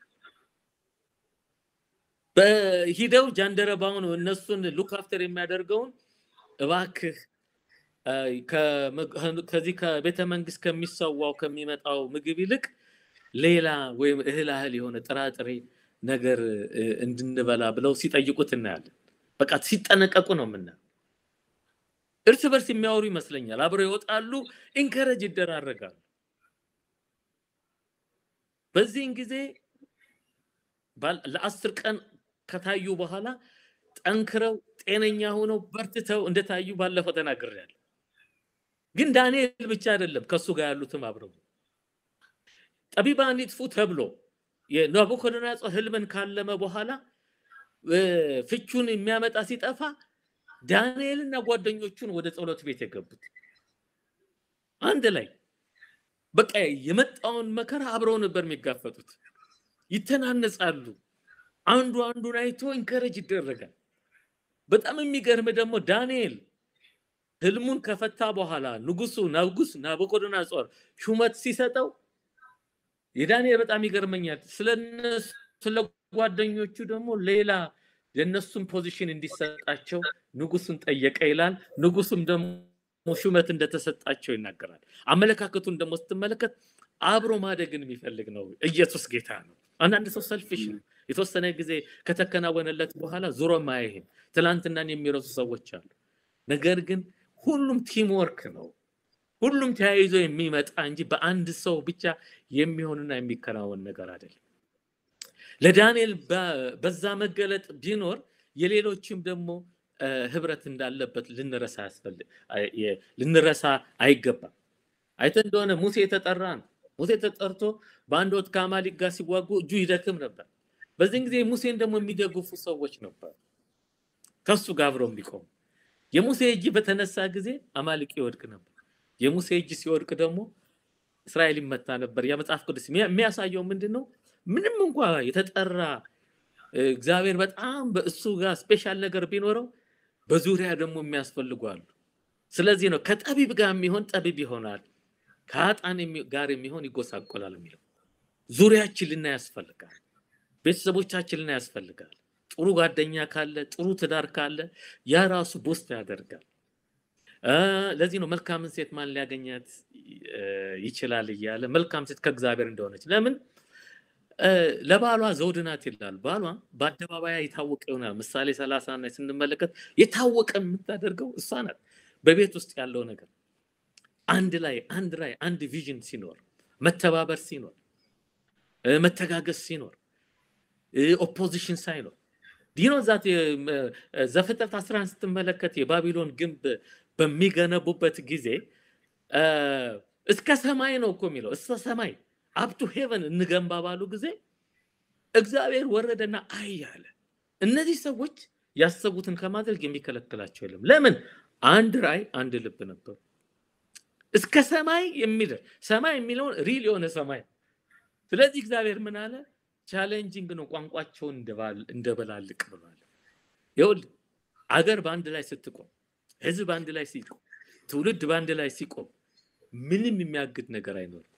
በሂደው ጃንደረባውን እነሱን ሉክ አፍተር የሚያደርገውን እባክህ ከዚህ ከቤተ መንግስት ከሚሰዋው ከሚመጣው ምግብ ይልቅ ሌላ ወይም እህል የሆነ ጥራጥሬ ነገር እንድንበላ ብለው ሲጠይቁት እናያለን በቃ ሲጠነቀቁ ነው ምናምን እርስ በርስ የሚያወሩ ይመስለኛል አብረው ይወጣሉ ኢንከሬጅ ይደራረጋሉ በዚህን ጊዜ ለ10 ቀን ከታዩ በኋላ ጠንክረው ጤነኛ ሆነው በርትተው እንደታዩ ባለፈው ተናግሬያለሁ ግን ዳንኤል ብቻ አይደለም ከሱ ጋር ያሉትም አብረው ጠቢባን ይጥፉ ተብሎ የናቡከደነጾር ህልምን ካለመ በኋላ ፍቹን የሚያመጣ ሲጠፋ ዳንኤልና ጓደኞቹን ወደ ጸሎት ቤት የገቡት አንድ ላይ በቃ የመጣውን መከራ አብረው ነበር የሚጋፈጡት ይተናነጻሉ አንዱን አይቶ ኢንከሬጅ ይደረጋል በጣም የሚገርም ደግሞ ዳንኤል ህልሙን ከፈታ በኋላ ንጉስ ናቡከደነፆር ሹመት ሲሰጠው የዳንኤል በጣም ይገርመኛል። ስለ ጓደኞቹ ደግሞ ሌላ የነሱን ፖዚሽን እንዲሰጣቸው ንጉስን ጠየቀ ይላል። ንጉስም ደግሞ ሹመት እንደተሰጣቸው ይናገራል። አመለካከቱን ደግሞ ስትመለከት አብሮ ማደግን የሚፈልግ ነው። ኢየሱስ ጌታ ነው። አንዳንድ ሰው ሰልፊሽ ነው። የተወሰነ ጊዜ ከተከናወነለት በኋላ ዙሮ ማይሄድ ትላንትናን የሚረሱ ሰዎች አሉ። ነገር ግን ሁሉም ቲም ወርክ ነው። ሁሉም ተያይዞ የሚመጣ እንጂ በአንድ ሰው ብቻ የሚሆንና የሚከናወን ነገር አይደለም። ለዳንኤል በዛ መገለጥ ቢኖር የሌሎችም ደግሞ ህብረት እንዳለበት ልንረሳ አይገባም። አይተ እንደሆነ ሙሴ ተጠራ ነው። ሙሴ ተጠርቶ በአንድ ወቅት ከአማሌቅ ጋር ሲዋጉ እጁ ይደክም ነበር። በዚህን ጊዜ ሙሴን ደግሞ የሚደግፉ ሰዎች ነበር ከሱ ጋር አብረው የሚቆሙ። የሙሴ እጅ በተነሳ ጊዜ አማሌቅ ይወድቅ ነበር። የሙሴ እጅ ሲወድቅ ደግሞ እስራኤል ይመታ ነበር። የመጽሐፍ ቅዱስ የሚያሳየው ምንድነው? ምንም እንኳን የተጠራ እግዚአብሔር በጣም በእሱ ጋር ስፔሻል ነገር ቢኖረው በዙሪያ ደግሞ የሚያስፈልጓሉ። ስለዚህ ነው ከጠቢብ ጋር የሚሆን ጠቢብ ይሆናል፣ ከአጣን ጋር የሚሆን ይጎሳቆላል የሚለው። ዙሪያችን ልና ያስፈልጋል፣ ቤተሰቦቻችን ልና ያስፈልጋል። ጥሩ ጓደኛ ካለ፣ ጥሩ ትዳር ካለ ያ ራሱ ቦስት ያደርጋል። ለዚህ ነው መልካም ሴት ማን ሊያገኛት ይችላል እያለ መልካም ሴት ከእግዚአብሔር እንደሆነች። ለምን ለባሏ ዘውድ ናት ይላል። ባሏ በአደባባይ የታወቀ ይሆናል። ምሳሌ 30 ላይ ስንመለከት የታወቀ የምታደርገው እሷ ናት። በቤት ውስጥ ያለው ነገር አንድ ቪዥን ሲኖር፣ መተባበር ሲኖር፣ መተጋገዝ ሲኖር፣ ኦፖዚሽን ሳይኖር ዲኖ ዛት ዘፍጥረት 11 ስትመለከት የባቢሎን ግንብ በሚገነቡበት ጊዜ እስከ ሰማይ ነው እኮ የሚለው። እስከ ሰማይ up to heaven እንገንባ ባሉ ጊዜ እግዚአብሔር ወረደና አያለ። እነዚህ ሰዎች ያሰቡትን ከማድረግ የሚከለክላቸው የለም። ለምን? አንድ ራይ አንድ ልብ ነበር። እስከ ሰማይ የሚደርስ ሰማይ የሚለውን ሪል የሆነ ሰማይ። ስለዚህ እግዚአብሔር ምን አለ? ቻሌንጂንግ ነው ቋንቋቸውን እንደበላልቅ ብሏል። ይኸውልህ አገር በአንድ ላይ ስትቆም፣ ህዝብ በአንድ ላይ ሲቆም፣ ትውልድ በአንድ ላይ ሲቆም ምንም የሚያግድ ነገር አይኖርም።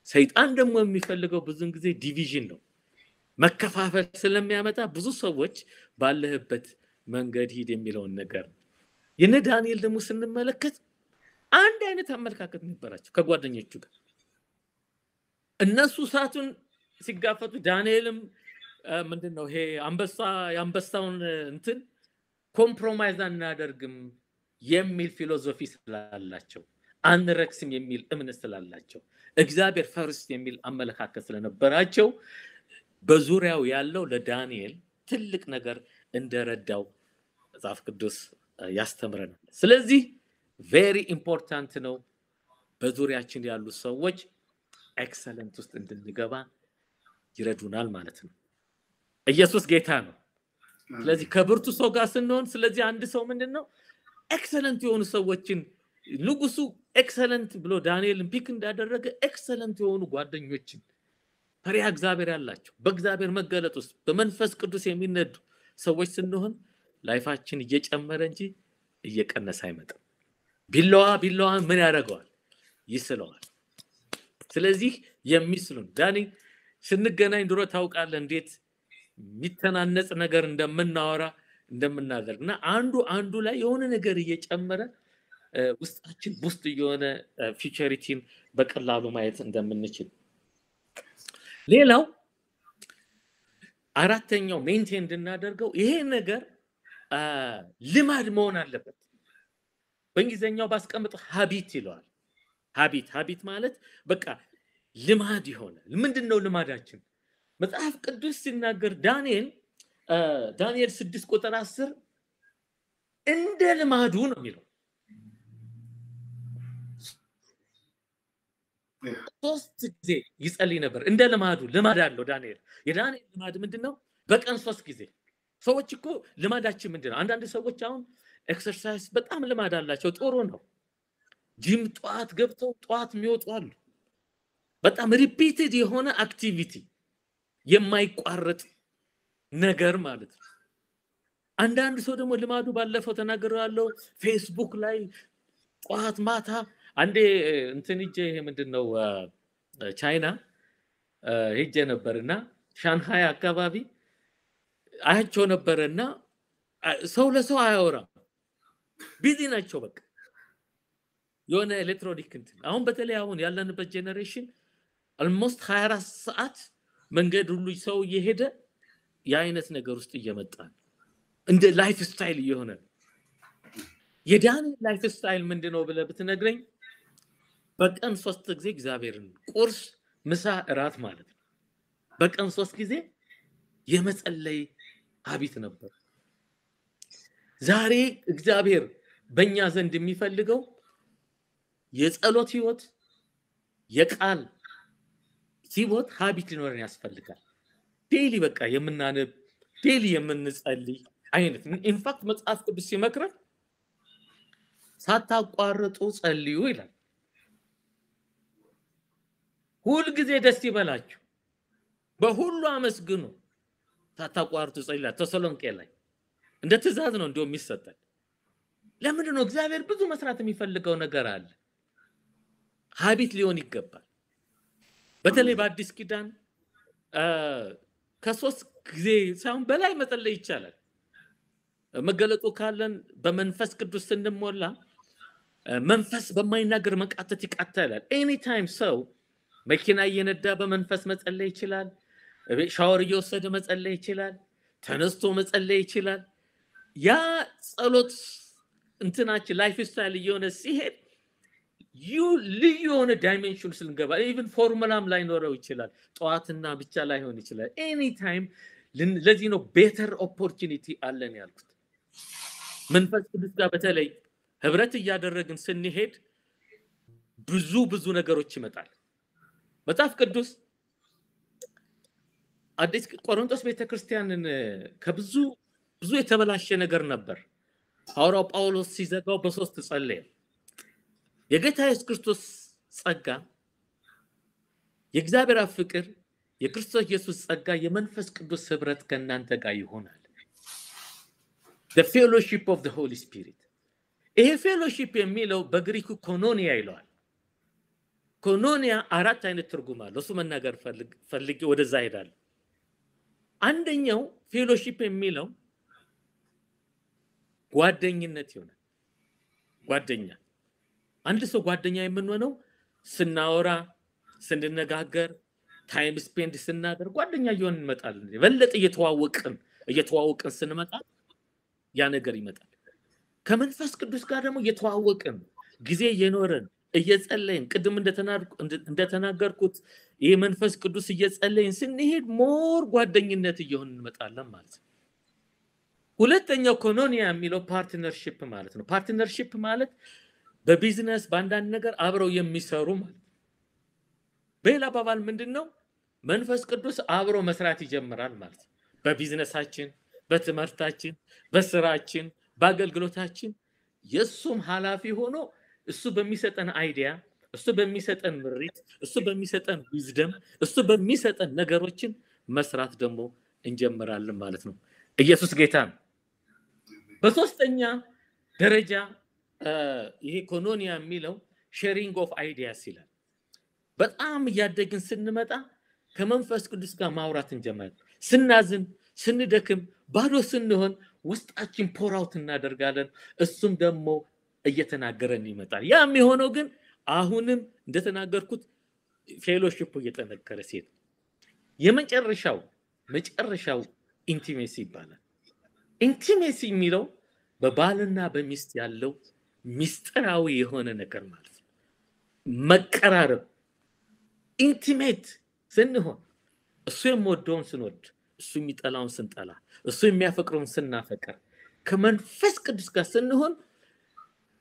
ሰይጣን ደግሞ የሚፈልገው ብዙን ጊዜ ዲቪዥን ነው፣ መከፋፈል ስለሚያመጣ ብዙ ሰዎች ባለህበት መንገድ ሂድ የሚለውን ነገር። የነ ዳንኤል ደግሞ ስንመለከት አንድ አይነት አመለካከት ነበራቸው ከጓደኞቹ ጋር። እነሱ እሳቱን ሲጋፈጡ ዳንኤልም ምንድነው ይሄ አንበሳውን እንትን ኮምፕሮማይዝ አናደርግም የሚል ፊሎሶፊ ስላላቸው፣ አንረክስም የሚል እምነት ስላላቸው፣ እግዚአብሔር ፈርስት የሚል አመለካከት ስለነበራቸው በዙሪያው ያለው ለዳንኤል ትልቅ ነገር እንደረዳው መጽሐፍ ቅዱስ ያስተምረናል። ስለዚህ ቬሪ ኢምፖርታንት ነው በዙሪያችን ያሉ ሰዎች ኤክሰለንት ውስጥ እንድንገባ ይረዱናል ማለት ነው። ኢየሱስ ጌታ ነው። ስለዚህ ከብርቱ ሰው ጋር ስንሆን፣ ስለዚህ አንድ ሰው ምንድነው ኤክሰለንት የሆኑ ሰዎችን ንጉሱ ኤክሰለንት ብሎ ዳንኤልን ፒክ እንዳደረገ ኤክሰለንት የሆኑ ጓደኞችን ፈሪሃ እግዚአብሔር ያላቸው በእግዚአብሔር መገለጥ ውስጥ በመንፈስ ቅዱስ የሚነዱ ሰዎች ስንሆን ላይፋችን እየጨመረ እንጂ እየቀነሰ አይመጣም። ቢላዋ ምን ያደርገዋል? ይስለዋል። ስለዚህ የሚስሉን ዳኒ ስንገናኝ ድሮ ታውቃለህ እንዴት የሚተናነጽ ነገር እንደምናደርግና አንዱ ላይ የሆነ ነገር እየጨመረ ውስጣችን ውስጥ የሆነ ፊቸሪቲን በቀላሉ ማየት እንደምንችል። ሌላው አራተኛው ሜንቴን እንድናደርገው ይሄ ነገር ልማድ መሆን አለበት። በእንግሊዘኛው ባስቀምጥ ሀቢት ይለዋል። ሀቢት ማለት በቃ ልማድ ይሆናል። ምንድነው ልማዳችን? መጽሐፍ ቅዱስ ሲናገር ዳንኤል 6 ቁጥር 10 እንደ ልማዱ ነው የሚለው። 3 ጊዜ ይጸልይ ነበር። እንደ ልማድ አለው ዳንኤል። የዳንኤል ልማድ ምንድነው? በቀን 3 ጊዜ። ሰዎች እኮ ልማዳችን ምንድነው? አንዳንድ ሰዎች አሁን ኤክሰርሳይዝ በጣም ልማድ አላቸው፣ ጥሩ ነው። ጂም ጧት ገብተው ጧት የሚወጡ አሉ። በጣም ሪፒትድ የሆነ አክቲቪቲ የማይቋረጥ ነገር ማለት ነው። አንዳንድ ሰው ደግሞ ልማዱ ባለፈው ተናግሬዋለሁ ፌስቡክ ላይ ጧት ማታ አንዴ እንትን ሂጄ ይሄ ምንድነው ቻይና ሂጄ ነበርና ሻንሃይ አካባቢ አያቸው ነበርና ሰው ለሰው አያወራም ቢዚ ናቸው በቃ የሆነ ኤሌክትሮኒክ እንትን አሁን በተለይ አሁን ያለንበት ጄነሬሽን almost 24 ሰዓት መንገድ ሁሉ ሰው እየሄደ የአይነት ነገር ውስጥ እየመጣ እንደ ላይፍ ስታይል እየሆነ የዳን ላይፍ ስታይል ምንድነው ብለህ ብትነግረኝ በቀን 3 ጊዜ እግዚአብሔርን ቁርስ ምሳ እራት ማለት ነው በቀን 3 ጊዜ የመጸለይ ሀቢት ነበር ዛሬ እግዚአብሔር በእኛ ዘንድ የሚፈልገው የጸሎት ህይወት የቃል ህይወት ሀቢት ሊኖረን ያስፈልጋል ዴሊ በቃ የምናነብ ዴሊ የምንጸልይ አይነት ኢንፋክት መጽሐፍ ቅዱስ ሲመክረን ሳታቋርጡ ጸልዩ ይላል ሁሉ ጊዜ ደስ ይበላችሁ በሁሉ አመስግኑ ሳታቋርጡ ጸልዩ ተሰሎንቄ ላይ እንደ ትእዛዝ ነው እንደው የሚሰጠን ለምን ነው እግዚአብሔር ብዙ መስራት የሚፈልገው ነገር አለ ሀቢት ሊሆን ይገባል በተለይ በአዲስ ኪዳን ከሶስት ጊዜ ሳይሆን በላይ መጸለይ ይቻላል መገለጡ ካለን በመንፈስ ቅዱስ ስንሞላ መንፈስ በማይናገር መቃተት ይቃተላል ኤኒ ታይም ሰው መኪና እየነዳ በመንፈስ መጸለይ ይችላል ሻወር እየወሰደ መጸለይ ይችላል ተነስቶ መጸለይ ይችላል ያ ጸሎት እንትናችን ላይፍ ስታይል እየሆነ ሲሄድ ልዩ የሆነ ዳይሜንሽን ስንገባ ኢቭን ፎርሙላም ላይ ኖረው ይችላል ጠዋትና ብቻ ላይ ሆን ይችላል ኤኒ ታይም ለዚህ ነው ቤተር ኦፖርቹኒቲ አለን ያልኩት መንፈስ ቅዱስ ጋር በተለይ ህብረት እያደረግን ስንሄድ ብዙ ነገሮች ይመጣል መጽሐፍ ቅዱስ አዲስ ቆሮንቶስ ቤተክርስቲያንን ከብዙ የተበላሸ ነገር ነበር ሐዋርያው ጳውሎስ ሲዘጋው በሶስት ጸለየ የጌታ ኢየሱስ ክርስቶስ ጸጋ የእግዚአብሔር ፍቅር የክርስቶስ ኢየሱስ ጸጋ የመንፈስ ቅዱስ ህብረት ከናንተ ጋር ይሆናል the fellowship of the holy spirit ይሄ fellowship የሚለው በግሪኩ ኮኖኒያ ይለዋል ኮኖኒያ አራት አይነት ትርጉም አለው እሱ መናገር ፈልጌ ወደዛ ሄዳለሁ አንደኛው fellowship የሚለው ጓደኝነት ይሆናል ጓደኛ አንድ ሰው ጓደኛ የምንሆነው ስናወራ ስንነጋገር ታይም ስፔንድ ስናደርግ ጓደኛ ይሆን እንመጣለን በለጠ እየተዋወቅን ስንመጣ ያ ነገር ይመጣል ከመንፈስ ቅዱስ ጋር ደግሞ እየተዋወቅን ጊዜ የኖረን እየጸለይን ቅድም እንደተናገርኩት ይሄ መንፈስ ቅዱስ እየጸለይን ስንሄድ ሞር ጓደኝነት እየሆን እንመጣለን ማለት ነው ሁለተኛው ኮኖኒያ የሚለው ፓርትነርሺፕ ማለት ነው ፓርትነርሺፕ ማለት በቢዝነስ ባንዳንድ ነገር አብረው የሚሰሩ ማለት በሌላ አባባል ምንድነው መንፈስ ቅዱስ አብሮ መስራት ይጀምራል ማለት በቢዝነሳችን በትምህርታችን በስራችን በአገልግሎታችን የሱም ሐላፊ ሆኖ እሱ በሚሰጠን አይዲያ እሱ በሚሰጠን ምሪት እሱ በሚሰጠን ዊዝደም እሱ በሚሰጠን ነገሮችን መስራት ደግሞ እንጀምራለን ማለት ነው ኢየሱስ ጌታ ነው በሶስተኛ ደረጃ ይሄ ኮኖኒያ የሚለው ሼሪንግ ኦፍ አይዲያስ ይላል በጣም ያደግን ስንመጣ ከመንፈስ ቅዱስ ጋር ማውራት እንጀምራለን ስናዝን ስንደክም ባዶ ስንሆን ውስጣችን ፖራውት እናደርጋለን እሱም ደግሞ እየተናገረን ይመጣል ያ የሚሆነው ግን አሁንም እንደተናገርኩት ፌሎሺፕ እየተነከረ ሲሄድ የመጨረሻው ኢንቲሜሲ ይባላል ኢንቲሜሲ የሚለው በባልና በሚስት ያለው ሚስጥራዊ የሆነ ነገር ማለት ነው መቀራረብ ኢንቲሜት ስንሆን እሱ የሚወደውን ስንወድ እሱ የሚጠላውን ስንጠላ እሱ የሚያፈቅረውን ስናፈቅር ከመንፈስ ቅዱስ ጋር ስንሆን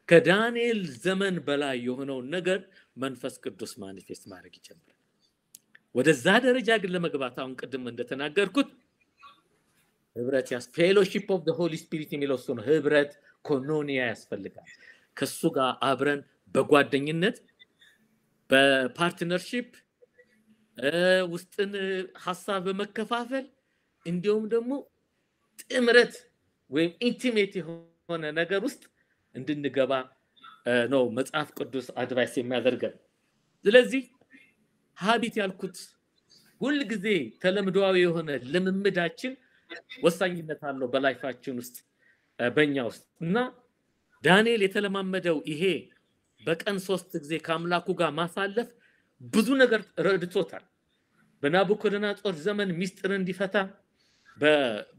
ከዳንኤል ዘመን በላይ የሆነው ነገር መንፈስ ቅዱስ ማኒፌስት ማድረግ ይጀምራል ወደዛ ደረጃ ግን ለመግባት አሁን ቅድም እንደተናገርኩት ህብረት fellowship of the holy spirit የሚለው እሱ ነው ህብረት ኮኖኒያ ያስፈልጋል ከሱ ጋር አብረን በጓደኝነት በፓርትነርሺፕ ውስጥን ሐሳብ በመከፋፈል እንዲሁም ደግሞ ጥምረት ወይም ኢንቲሜት የሆነ ነገር ውስጥ እንድንገባ ነው መጽሐፍ ቅዱስ አድቫይስ የሚያደርገን። ስለዚህ ሀቢት ያልኩት ሁል ጊዜ ተለምዷዊ የሆነ ልምምዳችን ወሳኝነት አለው በላይፋችን ውስጥ በእኛ ውስጥ እና ዳንኤል የተለማመደው ይሄ በቀን 3 ጊዜ ከአምላኩ ጋር ማሳለፍ ብዙ ነገር ረድቶታል። በናቡከደነፆር ዘመን ሚስጥር እንዲፈታ፣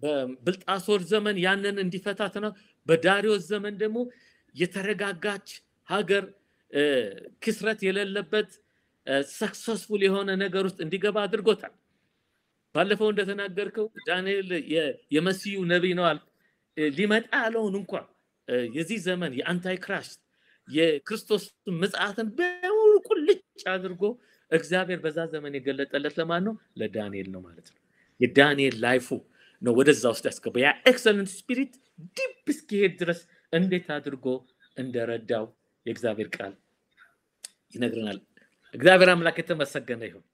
በብልጣሶር ዘመን ያንን እንዲፈታ ነው። በዳሪዮስ ዘመን ደግሞ የተረጋጋች ሀገር ክስረት የሌለበት ሰክሰስፉል የሆነ ነገር ውስጥ እንዲገባ አድርጎታል። ባለፈው እንደተናገርከው ዳንኤል የመሲሁ ነብይ ነው አልክ። ሊመጣ ያለውን እንኳን የዚህ ዘመን የአንታይ ክራይስት የክርስቶስ ምጽአትን በሙሉ ቁልጭ አድርጎ እግዚአብሔር በዛ ዘመን የገለጠለት ለማን ነው? ለዳንኤል ነው ማለት ነው። የዳንኤል ላይፉ ነው ወደዛ ውስጥ ያስገባው። ያ ኤክሰለንት ስፒሪት ዲፕ እስኪሄድ ድረስ እንዴት አድርጎ እንደረዳው የእግዚአብሔር ቃል ይነግረናል። እግዚአብሔር አምላክ የተመሰገነ ይሁን።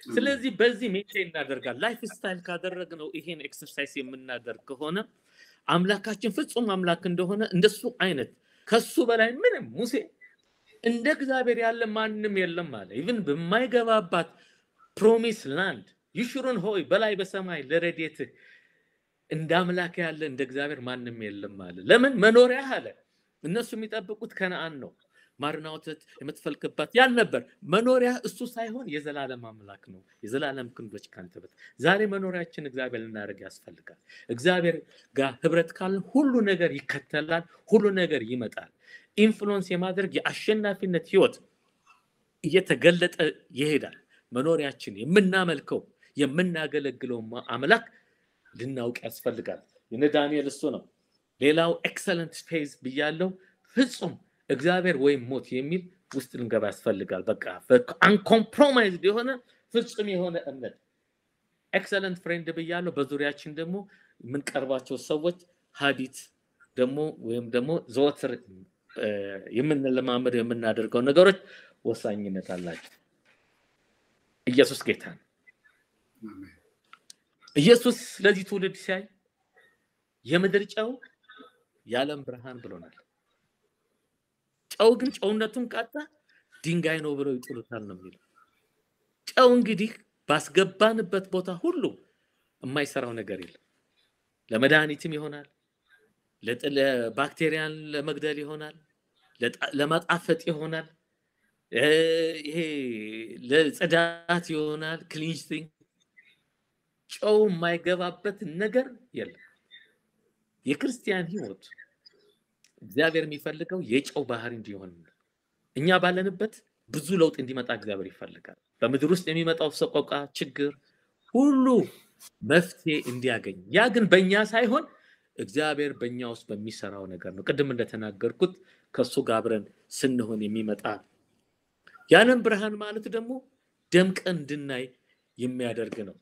ስለዚህ በዚህ ሜንቴን እናደርጋለን። ላይፍ ስታይል ካደረግነው ይሄን ኤክሰርሳይዝ የምናደርግ ከሆነ አምላካችን ፍጹም አምላክ እንደሆነ እንደሱ አይነት ከሱ በላይ ምንም ሙሴ እንደ እግዚአብሔር ያለ ማንም የለም አለ። ኢቭን በማይገባባት ፕሮሚስ ላንድ ይሽሩን ሆይ በላይ በሰማይ ለረዴት እንደ አምላክ ያለ እንደ እግዚአብሔር ማንም የለም አለ። ለምን መኖሪያ አለ። እነሱ የሚጠብቁት ከነዓን ነው፣ ማርና ወተት የምትፈልቅባት ያን ነበር። መኖሪያ እሱ ሳይሆን የዘላለም አምላክ ነው። የዘላለም ክንዶች ካንተ በት ዛሬ መኖሪያችን እግዚአብሔር ልናደርግ ያስፈልጋል። እግዚአብሔር ጋር ህብረት ካለን ሁሉ ነገር ይከተላል፣ ሁሉ ነገር ይመጣል። ኢንፍሉዌንስ የማድረግ የአሸናፊነት ህይወት እየተገለጠ ይሄዳል። መኖሪያችን የምናመልከው የምናገለግለው አምላክ ልናውቅ ያስፈልጋል። የነ ዳንኤል እሱ ነው። ሌላው ኤክሰለንት ፌዝ ብያለው ፍጹም እግዚአብሔር ወይም ሞት የሚል ውስጥ ልንገባ ያስፈልጋል። በቃ አንኮምፕሮማይዝድ የሆነ ፍጹም የሆነ እምነት ኤክሰለንት ፍሬንድ ብያለው። በዙሪያችን ደግሞ የምንቀርባቸው ሰዎች ሀቢት ደግሞ ወይም ደግሞ ዘወትር የምንለማመድ የምናደርገው ነገሮች ወሳኝነት አላቸው። ኢየሱስ ጌታ ነው። ኢየሱስ ለዚህ ትውልድ ሲያይ የምድር ጨው የዓለም ብርሃን ብሎናል። ጨው ግን ጨውነቱን ካጣ ድንጋይ ነው ብለው ይጥሉታል ነው የሚለው። ጨው እንግዲህ ባስገባንበት ቦታ ሁሉ የማይሰራው ነገር የለም። ለመድኃኒትም ይሆናል፣ ለባክቴሪያን ለመግደል ይሆናል፣ ለማጣፈጥ ይሆናል፣ ይሄ ለጽዳት ይሆናል፣ ክሊንዚንግ። ጨው የማይገባበት ነገር የለም። የክርስቲያን ህይወት እግዚአብሔር የሚፈልገው የጨው ባህሪ እንዲሆን እኛ ባለንበት ብዙ ለውጥ እንዲመጣ እግዚአብሔር ይፈልጋል። በምድር ውስጥ የሚመጣው ሰቆቃ ችግር ሁሉ መፍትሄ እንዲያገኝ፣ ያ ግን በእኛ ሳይሆን እግዚአብሔር በእኛ ውስጥ በሚሰራው ነገር ነው። ቅድም እንደተናገርኩት ከሱ ጋር አብረን ስንሆን የሚመጣ ያንን ብርሃን ማለት ደግሞ ደምቀን እንድናይ የሚያደርግ ነው።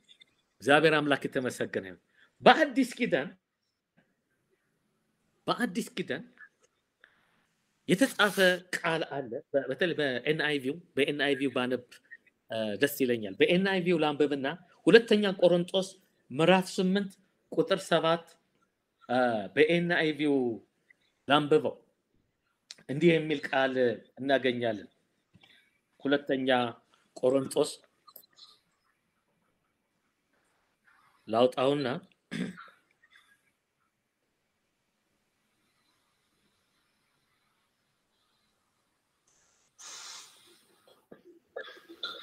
እግዚአብሔር አምላክ የተመሰገነ ይሁን። በአዲስ ኪዳን የተጻፈ ቃል አለ። በተለይ በኤንአይቪው ባነብ ደስ ይለኛል። በኤንአይቪው ላንብብና ሁለተኛ ቆሮንቶስ ምዕራፍ 8 ቁጥር 7 በኤንአይቪው ላንብበው። እንዲህ የሚል ቃል እናገኛለን። ሁለተኛ ቆሮንቶስ ላውጣውና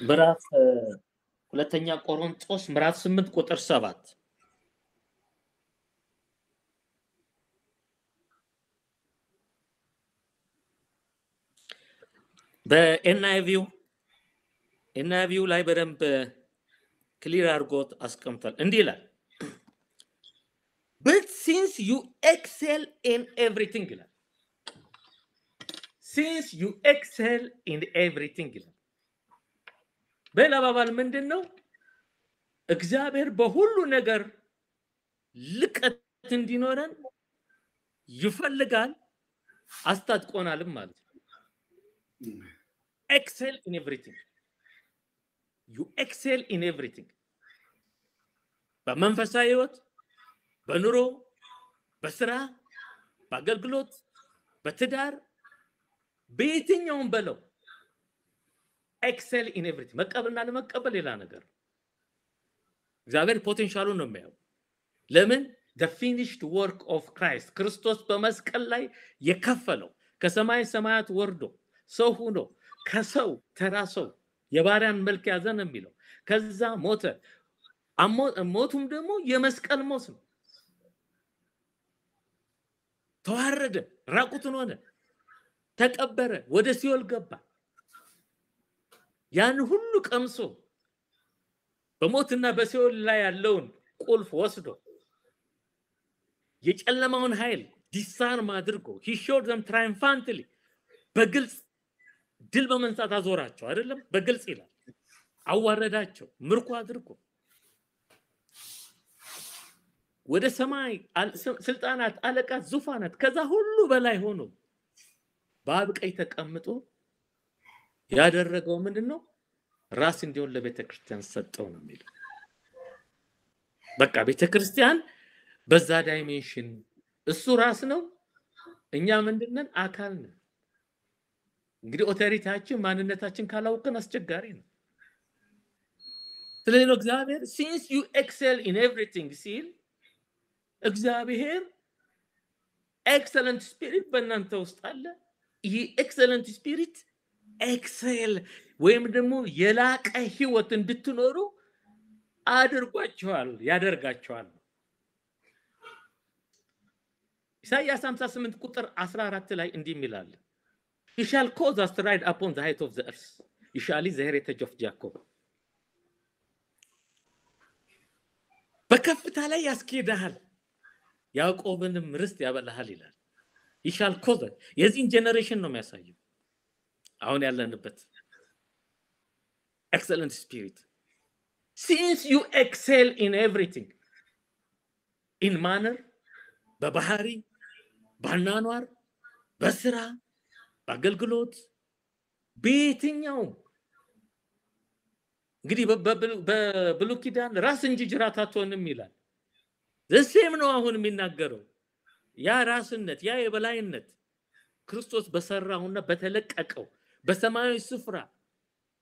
ምዕራፍ ሁለተኛ ቆሮንቶስ ምዕራፍ 8 ቁጥር 7 በኤንአይቪው ላይ በደንብ ክሊር አድርጎት አስቀምጧል። እንዲህ ይላል፣ but since you excel in everything ይላል። since you excel in everything ይላል። በላባባል ምንድነው? እግዚአብሔር በሁሉ ነገር ልቀት እንዲኖረን ይፈልጋል፣ አስታጥቆናልም ማለት ነው። excel in everything, you excel in everything። በመንፈሳዊ ህይወት፣ በኑሮ፣ በስራ በአገልግሎት በትዳር በየትኛውም በለው excel in everything መቀበልና ለመቀበል ሌላ ነገር እግዚአብሔር ፖቴንሻሉን ነው የሚያየው ለምን the finished work of Christ ክርስቶስ በመስቀል ላይ የከፈለው ከሰማይ ሰማያት ወርዶ ሰው ሆኖ ከሰው ተራሰው የባሪያን መልክ ያዘ ነው የሚለው ከዛ ሞተ ሞቱም ደግሞ የመስቀል ሞት ነው ተዋረደ ራቁቱን ሆነ ተቀበረ ወደ ሲኦል ገባ ያን ሁሉ ቀምሶ በሞትና በሲኦል ላይ ያለውን ቁልፍ ወስዶ የጨለማውን ኃይል ዲሳርም አድርጎ he showed them triumphantly በግልጽ ድል በመንሳት አዞራቸው አይደለም በግልጽ ይላል አዋረዳቸው ምርኮ አድርጎ ወደ ሰማይ ስልጣናት አለቃት ዙፋናት ከዛ ሁሉ በላይ ሆኖ በአብ ቀኝ ተቀምጦ ያደረገው ምንድነው ራስ እንዲሆን ለቤተክርስቲያን ሰጠው ነው የሚለው በቃ ቤተክርስቲያን በዛ ዳይሜንሽን እሱ ራስ ነው እኛ ምንድነን አካል ነን እንግዲህ ኦቶሪቲያችን ማንነታችን ካላወቅን አስቸጋሪ ነው ስለዚህ እግዚአብሔር since you excel in everything ሲል እግዚአብሔር excellent spirit በእናንተ ውስጥ አለ ይህ excellent spirit excel ወይም ደግሞ የላቀ ህይወት እንድትኖሩ አድርጓቸዋል ያደርጋቸዋል ኢሳይያስ 58 ቁጥር 14 ላይ እንዲህ ይላል He shall cause us to ride upon the height of the earth He shall lead the heritage of Jacob በከፍታ ላይ ያስኬዳል ያዕቆብንም ርስት ያበላሃል ይላል He shall cause የዚህን ጀነሬሽን ነው የሚያሳየው አሁን ያለንበት excellent spirit since you excel in everything in manner በባህሪ ባናኗር በስራ በአገልግሎት በየትኛው እንግዲህ በብሉይ ኪዳን ራስ እንጂ ጅራት አትሆንም ይላል ዘሴም ነው አሁን የሚናገረው ያ ራስነት ያ የበላይነት ክርስቶስ በሰራውና በተለቀቀው በሰማያዊ ስፍራ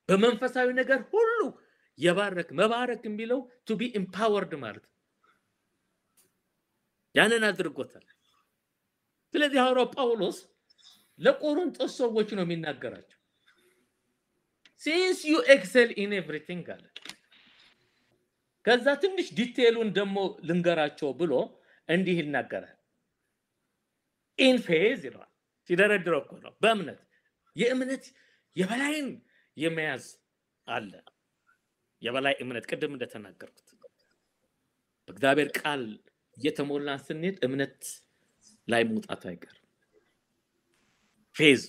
በመንፈሳዊ ነገር ሁሉ የባረክ መባረክ የሚለው to be empowered ማለት ያንን አድርጎታል ስለዚህ ሐዋርያው ጳውሎስ ለቆሮንቶስ ሰዎች ነው የሚናገራቸው since you excel in everything አለ ከዛ ትንሽ ዲቴሉን ደሞ ልንገራቸው ብሎ እንዲህ ይናገራል in faith ይላል ሲደረድረው እኮ ነው በእምነት የእምነት የበላይን የመያዝ አለ የበላይ እምነት ቀደም እንደተናገርኩት በእግዚአብሔር ቃል የተሞላን ስንሄድ እምነት ላይ መውጣት አይቀር ፌዝ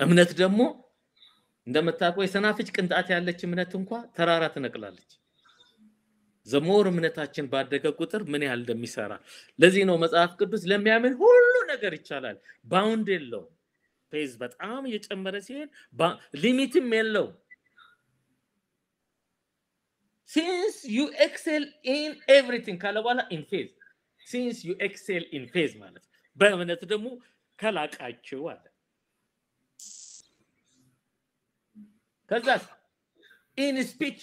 እምነት ደግሞ እንደምታውቀው የሰናፍጭ ቅንጣት ያለች እምነት እንኳን ተራራ ትነቅላለች ዘሞር እምነታችን ባደገ ቁጥር ምን ያህል እንደሚሰራ ለዚህ ነው መጽሐፍ ቅዱስ ለሚያምን ሁሉ ነገር ይቻላል ባውንድ የለው ፌዝ በጣም እየጨመረ ሲሄድ ሊሚትም የለው since you excel in everything ካለ በኋላ in faith since you excel in faith ማለት በእምነት ደግሞ ከላቃችሁ አለ ከዛ in speech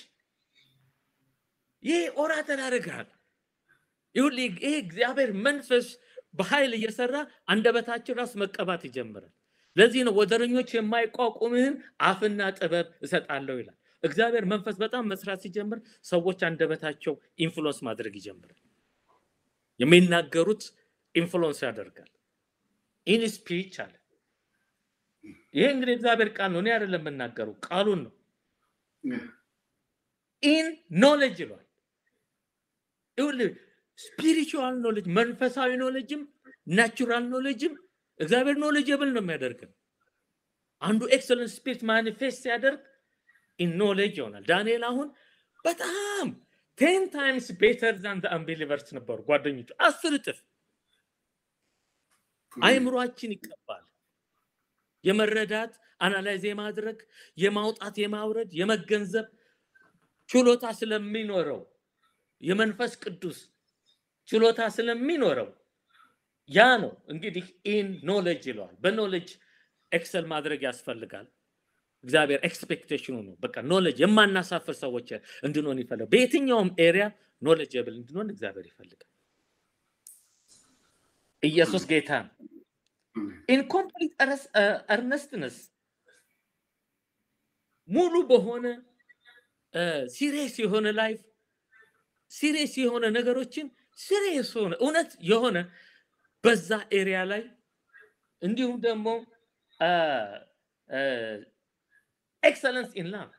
ይሄ ኦራተር አደረጋል ይሁን ይሄ እግዚአብሔር መንፈስ በኃይል እየሰራ አንደበታችን ራስ መቀባት ይጀምራል ለዚህ ነው ወደረኞች የማይቋቋሙህን አፍና ጥበብ እሰጣለሁ ይላል እግዚአብሔር መንፈስ በጣም መስራት ሲጀምር ሰዎች አንደበታቸው ኢንፍሉዌንስ ማድረግ ይጀምራል የሚናገሩት ኢንፍሉዌንስ ያደርጋል in speech አለ ይሄ እንግዲህ እግዚአብሔር ቃል ነው እኔ አይደለም የምናገረው ቃሉን ነው in knowledge ይላል ይሁን spiritual knowledge መንፈሳዊ knowledgeም natural knowledgeም እግዚአብሔር knowledgeable ነው የሚያደርገን አንዱ excellent spirit manifest ያደርግ in knowledge ይሆናል ዳንኤል አሁን በጣም 10 times better than the unbelievers ነበሩ ጓደኞቹ 10 እጥፍ አይምሮአችን ይቀባል የመረዳት አናላይዝ የማድረግ የማውጣት የማውረድ የመገንዘብ ችሎታ ስለሚኖረው የመንፈስ ቅዱስ ችሎታ ስለሚኖረው ያ ነው እንግዲህ ኢን ኖሌጅ ይለዋል። በኖሌጅ ኤክሰል ማድረግ ያስፈልጋል። እግዚአብሔር ኤክስፔክቴሽኑ ነው። በቃ ኖሌጅ የማናሳፍር ሰዎች እንድንሆን ይፈልጋል። በየትኛውም ኤሪያ ኖሌጅብል እንድንሆን እግዚአብሔር ይፈልጋል። ኢየሱስ ጌታ ነው። in complete earnestness ሙሉ በሆነ ሲሪየስ የሆነ ላይፍ ሲሪየስ የሆነ ነገሮችን ሲሪየስ ሆነ እውነት የሆነ በዛ ኤሪያ ላይ እንዲሁም ደግሞ ኤክሰለንስ ኢን ላቭ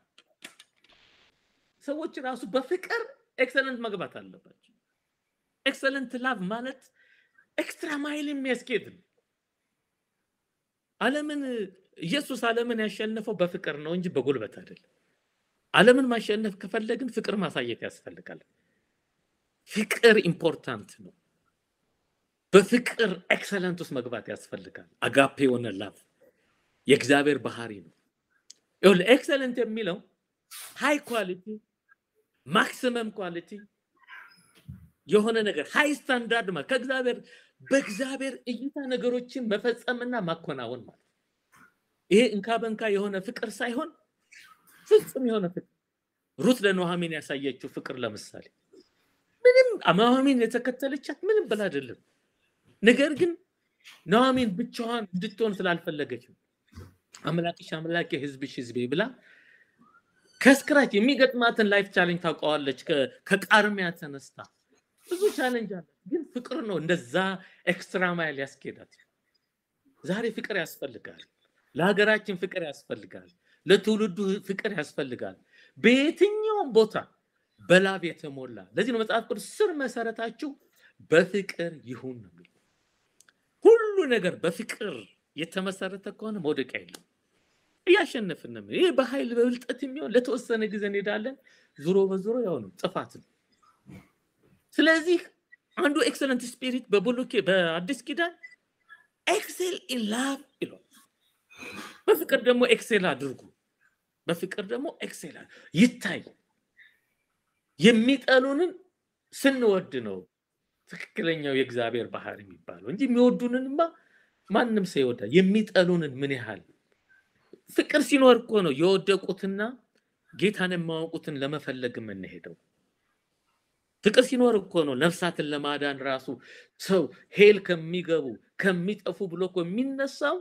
ሰዎች ራሱ በፍቅር ኤክሰለንት መግባት አለባቸው። ኤክሰለንት ላቭ ማለት ኤክስትራ ማይል የሚያስኬድ ነው። ዓለምን ኢየሱስ ዓለምን ያሸነፈው በፍቅር ነው እንጂ በጉልበት አይደለም። ዓለምን ማሸነፍ ከፈለግን ፍቅር ማሳየት ያስፈልጋል። ፍቅር ኢምፖርታንት ነው። በፍቅር ኤክሰለንት ውስጥ መግባት ያስፈልጋል። አጋፔ የሆነ ላቭ የእግዚአብሔር ባህሪ ነው። ይኸውልህ ኤክሰለንት የሚለው ሃይ ኳሊቲ ማክሲመም ኳሊቲ የሆነ ነገር ሃይ ስታንዳርድ ማለት ከእግዚአብሔር በእግዚአብሔር እይታ ነገሮችን መፈጸምና ማከናወን ማለት ይሄ እንካ በንካ የሆነ ፍቅር ሳይሆን ፍጹም የሆነ ፍቅር። ሩት ለኑኃሚን ያሳየችው ፍቅር ለምሳሌ ምንም ኑኃሚን የተከተለቻት ምንም ብላ አይደለም። ነገር ግን ኑኃሚን ብቻዋን እንድትሆን ስላልፈለገች አምላክሽ አምላኬ ህዝብሽ ህዝቤ ብላ ከስክራች የሚገጥማትን ላይፍ ቻሌንጅ ታውቀዋለች። ከቃርሚያ ተነስታ ብዙ ቻሌንጅ አለ፣ ግን ፍቅር ነው እንደዛ ኤክስትራ ማይል ያስኬዳት። ዛሬ ፍቅር ያስፈልጋል። ለሀገራችን ፍቅር ያስፈልጋል። ለትውልዱ ፍቅር ያስፈልጋል። በየትኛውም ቦታ በላብ የተሞላ ለዚህ ነው መጽሐፍ ቅዱስ ስር መሰረታችሁ በፍቅር ይሁን ነው። ሁሉ ነገር በፍቅር የተመሰረተ ከሆነ መውደቅ የለም። ያሸነፍን ነው። ይሄ በኃይል በብልጠት የሚሆን ለተወሰነ ጊዜ እንሄዳለን፣ ዙሮ በዙሮ ያው ነው ጥፋት ነው። ስለዚህ አንዱ ኤክሰለንት ስፒሪት በብሉይ በአዲስ ኪዳን ኤክሴል ኢን ላቭ ይላል። በፍቅር ደግሞ ኤክሴል አድርጉ። በፍቅር ደግሞ ኤክሴል ይታይ። የሚጠሉንን ስንወድ ነው ትክክለኛው የእግዚአብሔር ባህሪ የሚባለው እንጂ የሚወዱንንማ ማንም ሰው ይወዳል። የሚጠሉንን ምን ያህል ፍቅር ሲኖር እኮ ነው የወደቁትና ጌታን የማያውቁትን ለመፈለግ የምንሄደው። ፍቅር ሲኖር እኮ ነው ነፍሳትን ለማዳን ራሱ ሰው ሄል ከሚገቡ ከሚጠፉ ብሎ እኮ የሚነሳው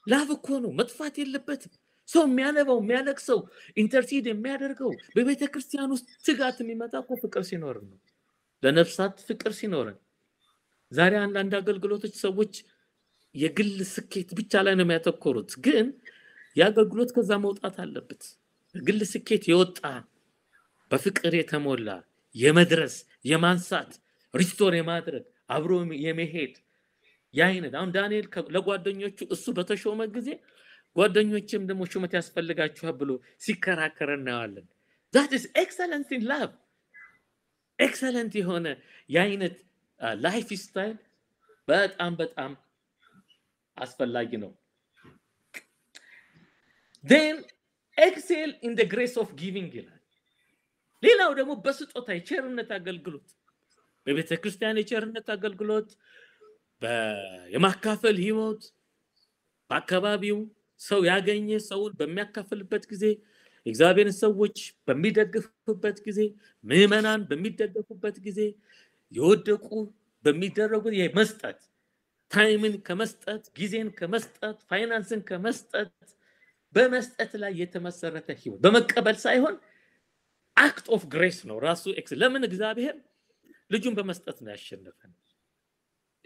ላቭ እኮ ነው። መጥፋት የለበትም። ሰው የሚያነባው የሚያለቅሰው ኢንተርሲድ የሚያደርገው በቤተ ክርስቲያን ውስጥ ትጋት የሚመጣ እኮ ፍቅር ሲኖር ነው። ለነፍሳት ፍቅር ሲኖር። ዛሬ አንዳንድ አገልግሎቶች ሰዎች የግል ስኬት ብቻ ላይ ነው የሚያተኮሩት፣ ግን የአገልግሎት ከዛ መውጣት አለበት። ግል ስኬት የወጣ በፍቅር የተሞላ የመድረስ የማንሳት ሪስቶር የማድረግ አብሮ የመሄድ ያይነት። አሁን ዳንኤል ለጓደኞቹ እሱ በተሾመ ጊዜ ጓደኞችም ደግሞ ሹመት ያስፈልጋቸዋል ብሎ ሲከራከር እናያለን። that is excellence in love። ኤክሰለንት የሆነ ያይነት ላይፍ ስታይል በጣም በጣም አስፈላጊ ነው። then excel in the grace of giving ይላል። ሌላው ደግሞ በስጦታ የቸርነት አገልግሎት፣ በቤተ ክርስቲያን የቸርነት አገልግሎት፣ የማካፈል ህይወት፣ በአካባቢው ሰው ያገኘ ሰውን በሚያካፍልበት ጊዜ፣ እግዚአብሔርን ሰዎች በሚደግፉበት ጊዜ፣ ምዕመናን በሚደግፉበት ጊዜ፣ የወደቁ በሚደረጉት የመስጠት ታይምን ከመስጠት ጊዜን ከመስጠት ፋይናንስን ከመስጠት በመስጠት ላይ የተመሰረተ ህይወት በመቀበል ሳይሆን አክት ኦፍ ግሬስ ነው ራሱ። ለምን እግዚአብሔር ልጁን በመስጠት ነው ያሸነፈን።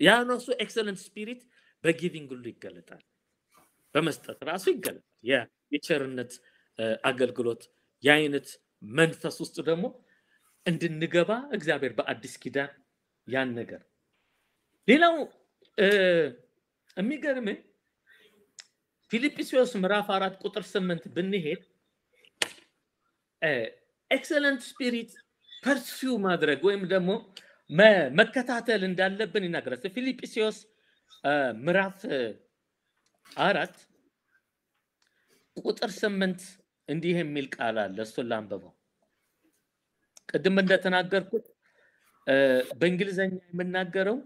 ያ ነው እሱ ኤክሰለንት ስፒሪት በጊቪንግ ሁሉ ይገለጣል። በመስጠት ራሱ ይገለጣል። የቸርነት አገልግሎት የአይነት መንፈስ ውስጥ ደግሞ እንድንገባ እግዚአብሔር በአዲስ ኪዳን ያን ነገር። ሌላው የሚገርም ፊልጵስዩስ ምዕራፍ 4 ቁጥር 8 ብንሄድ ኤክሰለንት ስፒሪት ፐርሲው ማድረግ ወይም ደግሞ መከታተል እንዳለብን ይናገራል። ፊልጵስዩስ ምዕራፍ 4 ቁጥር 8 እንዲህ የሚል ቃል አለ። እሱን ላንብበው። ቅድም እንደተናገርኩት በእንግሊዘኛ የምናገረው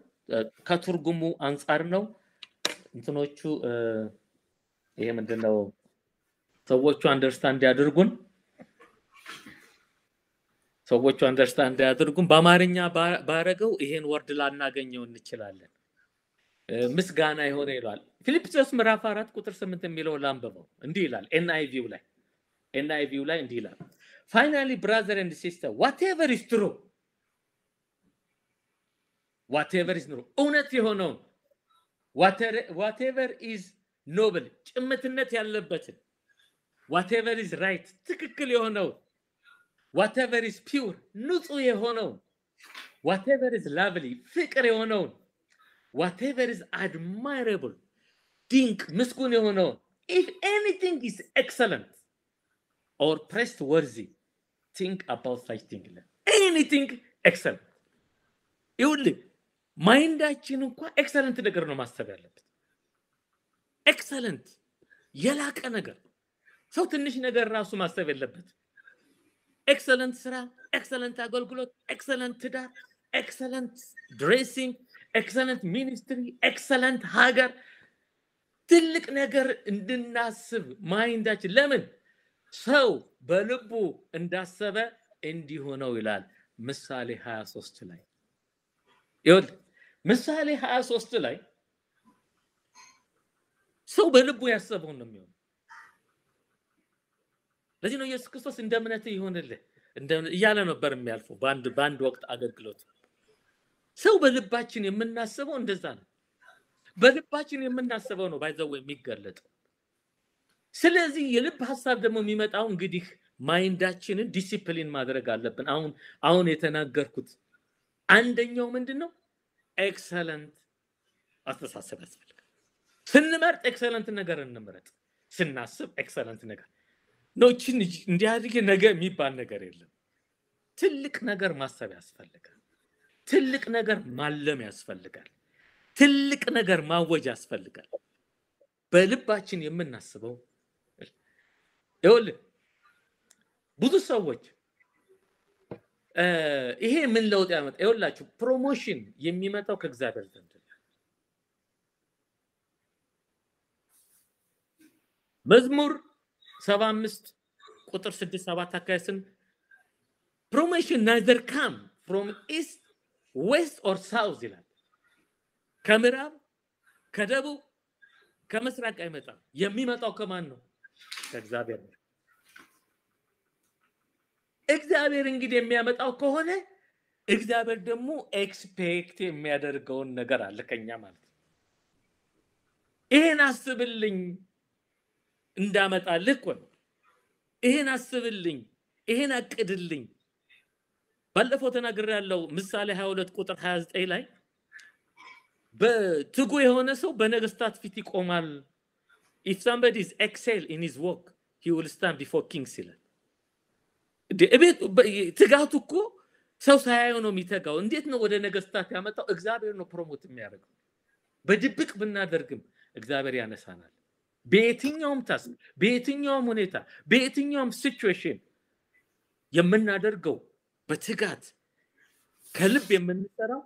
ከትርጉሙ አንፃር ነው እንትኖቹ ይሄ ምንድነው ሰዎቹ አንደርስታንድ ያድርጉን በአማርኛ ባረገው ይሄን ወርድ ላናገኘው እንችላለን ምስጋና ይሆነ ይላል ፊልጵስዩስ ምዕራፍ 4 ቁጥር 8 የሚለው ላንብበው እንዲህ ይላል NIV ላይ እንዲህ ይላል finally brother and sister whatever is true እውነት የሆነው whatever is noble ጭምትነት ያለበትን whatever is right ትክክል የሆነው whatever is pure ንጹህ የሆነው whatever is lovely ፍቅር የሆነው whatever is admirable ድንቅ ምስጉን የሆነው if anything is excellent or praiseworthy think about such things anything excellent ይኸውልህ ማይንዳችን እንኳን ኤክሰለንት ነገር ነው ማሰብ ያለበት ኤክሰለንት የላቀ ነገር ሰው ትንሽ ነገር ራሱ ማሰብ የለበት ኤክሰለንት ስራ ኤክሰለንት አገልግሎት ኤክሰለንት ትዳር ኤክሰለንት ድሬሲንግ ኤክሰለንት ሚኒስትሪ ኤክሰለንት ሀገር ትልቅ ነገር እንድናስብ ማይንዳችን ለምን ሰው በልቡ እንዳሰበ እንዲሆነው ይላል ምሳሌ 23 ላይ ይኸውልህ ምሳሌ 23 ላይ ሰው በልቡ ያሰበው ነው የሚሆነው ለዚህ ነው ኢየሱስ ክርስቶስ እንደ እምነት ይሆንልህ እያለ ነበር የሚያልፈው በአንድ ወቅት አገልግሎት ሰው በልባችን የምናስበው እንደዛ ነው በልባችን የምናስበው ነው ባይዘው የሚገለጠው ስለዚህ የልብ ሐሳብ ደግሞ የሚመጣው እንግዲህ ማይንዳችንን ዲሲፕሊን ማድረግ አለብን አሁን የተናገርኩት አንደኛው ምንድነው ኤክሰለንት አስተሳሰብ ያስፈልጋል ስንመርጥ ኤክሰለንት ነገር እንመረጥ ስናስብ ኤክሰለንት ነገር ኖችን እንዲያድግ ነገር የሚባል ነገር የለም ትልቅ ነገር ማሰብ ያስፈልጋል ትልቅ ነገር ማለም ያስፈልጋል ትልቅ ነገር ማወጅ ያስፈልጋል በልባችን የምናስበው ይኸውልህ ብዙ ሰዎች ይሄ ምን ለውጥ ያመጣ ይኸውላችሁ ፕሮሞሽን የሚመጣው ከእግዚአብሔር ዘንድ መዝሙር 75 ቁጥር 6-7 አካይስን promotion neither come from east west or south ይላል ከምዕራብ ከደቡብ ከምስራቅ አይመጣም የሚመጣው ከማን ነው ከእግዚአብሔር ነው እግዚአብሔር እንግዲህ የሚያመጣው ከሆነ እግዚአብሔር ደግሞ ኤክስፔክት የሚያደርገውን ነገር አለ ከኛ ማለት ይሄን አስብልኝ እንዳመጣልህ እኮ ነው ይሄን አስብልኝ ይሄን አቅድልኝ ባለፈው ተናግሬያለሁ ምሳሌ 22 ቁጥር 29 ላይ በትጉ የሆነ ሰው በነገስታት ፊት ይቆማል if somebody is excel in his work he will stand before kings ይላል ትጋቱ እኮ ሰው ሳያየው ነው የሚተጋው እንዴት ነው ወደ ነገስታት ያመጣው እግዚአብሔር ነው ፕሮሞት የሚያደርገው በድብቅ ብናደርግም እግዚአብሔር ያነሳናል በየትኛውም ታስክ በየትኛውም ሁኔታ በየትኛውም ሲቹዌሽን የምናደርገው በትጋት ከልብ የምንሰራው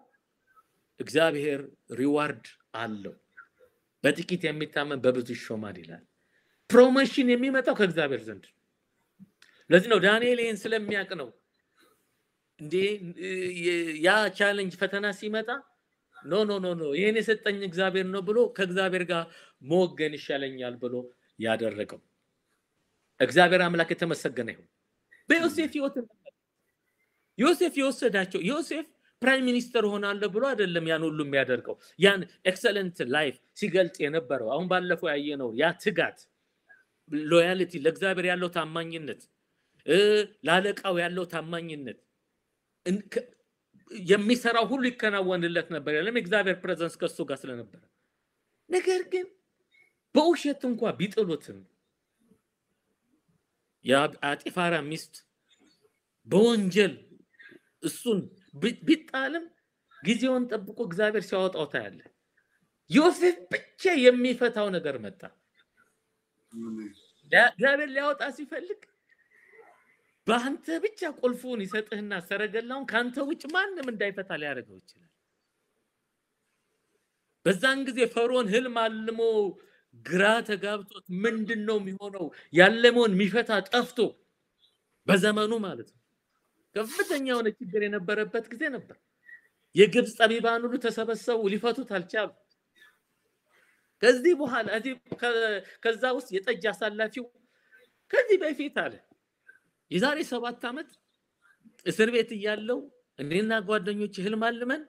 እግዚአብሔር ሪዋርድ አለው በጥቂት የሚታመን በብዙ ይሾማል ይላል ፕሮሞሽን የሚመጣው ከእግዚአብሔር ዘንድ ለዚህ ነው ዳንኤል ይሄን ስለሚያውቅ ነው እንዴ ያ ቻሌንጅ ፈተና ሲመጣ ኖ ይሄን የሰጠኝ እግዚአብሔር ነው ብሎ ከእግዚአብሔር ጋር ሞገን ይሻለኛል ብሎ ያደረገው እግዚአብሔር አምላክ የተመሰገነ ይሁን በዮሴፍ ዮሴፍ የወሰዳቸው ዮሴፍ ፕራይም ሚኒስተር ሆናለሁ ብሎ አይደለም ያን ሁሉ የሚያደርገው ያን ኤክሰለንት ላይፍ ሲገልጥ የነበረው አሁን ባለፈው ያየነው ያ ትጋት ሎያሊቲ ለእግዚአብሔር ያለው ታማኝነት ላለቃው ያለው ታማኝነት የሚሰራው ሁሉ ይከናወንለት ነበር ያለም እግዚአብሔር ፕሬዘንስ ከሱ ጋር ስለነበር ነገር ግን በውሸት እንኳን ቢጥሉትም ያ አጢፋራ ሚስት በወንጀል እሱን ቢጣልም ጊዜውን ጠብቆ እግዚአብሔር ሲያወጣው ታያለ ዮሴፍ ብቻ የሚፈታው ነገር መጣ እግዚአብሔር ሊያወጣ ሲፈልግ በአንተ ብቻ ቁልፉን ይሰጥህና ሰረገላውን ካንተ ውጭ ማንም እንዳይፈታ ሊያደርገው ይችላል። በዛን ጊዜ ፈርዖን ህልም አልሞ ግራ ተጋብቶት ምንድነው የሚሆነው ያለመውን የሚፈታ ጠፍቶ በዘመኑ ማለት ነው ከፍተኛ የሆነ ችግር የነበረበት ጊዜ ነበር። የግብጽ ጠቢባን ሁሉ ተሰበሰቡ፣ ሊፈቱት አልቻሉ። ከዚህ በኋላ ከዛ ውስጥ የጠጅ አሳላፊው ከዚህ በፊት አለ የዛሬ 7 ዓመት እስር ቤት እያለው እኔና ጓደኞቼ ህልም አልመን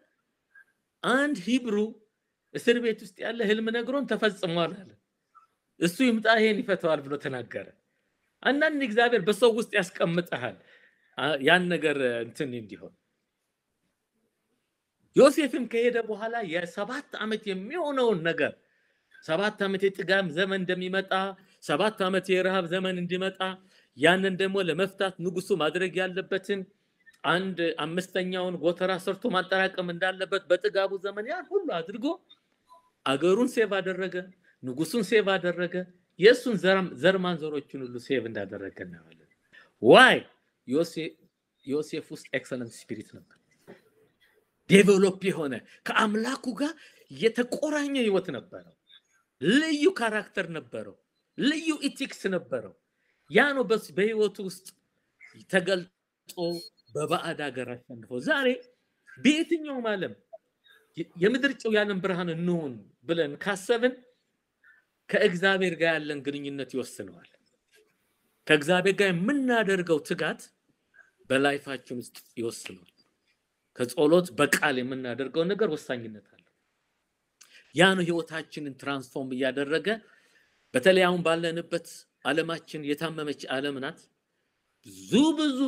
አንድ ሂብሩ እስር ቤት ውስጥ ያለ ህልም ነግሮን ተፈጽሟል አለ። እሱ ይምጣ ይሄን ይፈታዋል ብሎ ተናገረ። አንዳንድ እግዚአብሔር በሰው ውስጥ ያስቀምጣል ያን ነገር እንትን እንዲሆን። ዮሴፍም ከሄደ በኋላ የ7 ዓመት የሚሆነውን ነገር 7 ዓመት የጥጋብ ዘመን እንደሚመጣ 7 ዓመት የረሃብ ዘመን እንዲመጣ ያንን ደግሞ ለመፍታት ንጉሱ ማድረግ ያለበትን አንድ 5ኛውን ጎተራ ሰርቶ ማጠራቀም እንዳለበት በጥጋቡ ዘመን ያን ሁሉ አድርጎ አገሩን ሴቭ አደረገ፣ ንጉሱን ሴቭ አደረገ፣ የሱን ዘርማንዘሮችን ሁሉ ሴቭ እንዳደረገ ነው ማለት። ዋይ ዮሴፍ ውስጥ ኤክሰለንት ስፒሪት ነበር። ዴቨሎፕ የሆነ ከአምላኩ ጋር የተቆራኘ ህይወት ነበረው። ልዩ ካራክተር ነበረው፣ ልዩ ኢቲክስ ነበረው። ያ ነው በህይወቱ ውስጥ ተገልጦ በባዕድ ሀገር አሸንፎ ዛሬ በየትኛውም ዓለም የምድር ጨው ያለን ብርሃን እንሆን ብለን ካሰብን ከእግዚአብሔር ጋር ያለን ግንኙነት ይወስነዋል። ከእግዚአብሔር ጋር የምናደርገው ትጋት በላይፋችን ውስጥ ይወስነዋል። ከጸሎት በቃል የምናደርገው ነገር ወሳኝነት አለው። ያ ነው ህይወታችንን ትራንስፎርም እያደረገ በተለይ አሁን ባለንበት ዓለማችን የታመመች ዓለም ናት።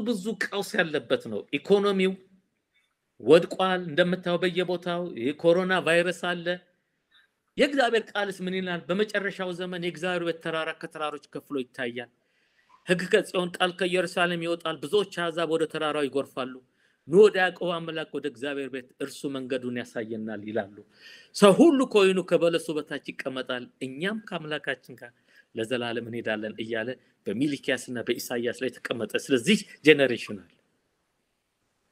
ብዙ ቀውስ ያለበት ነው። ኢኮኖሚው ወድቋል። እንደምታው በየቦታው የኮሮና ቫይረስ አለ። የእግዚአብሔር ቃልስ ምን ይላል? በመጨረሻው ዘመን የእግዚአብሔር ተራራ ከተራሮች ከፍሎ ይታያል። ሕግ ከጽዮን ቃል ከኢየሩሳሌም ይወጣል። ብዙዎች አሕዛብ ወደ ተራራው ይጎርፋሉ። ኑ ወደ ያዕቆብ አምላክ ወደ እግዚአብሔር ቤት፣ እርሱ መንገዱን ያሳየናል ይላሉ። ሰው ሁሉ ከወይኑ ከበለሱ በታች ይቀመጣል፣ እኛም ከአምላካችን ጋር ለዘላለም እንሄዳለን እያለ በሚልኪያስና በኢሳይያስ ላይ ተቀመጠ። ስለዚህ ጄነሬሽን አለ።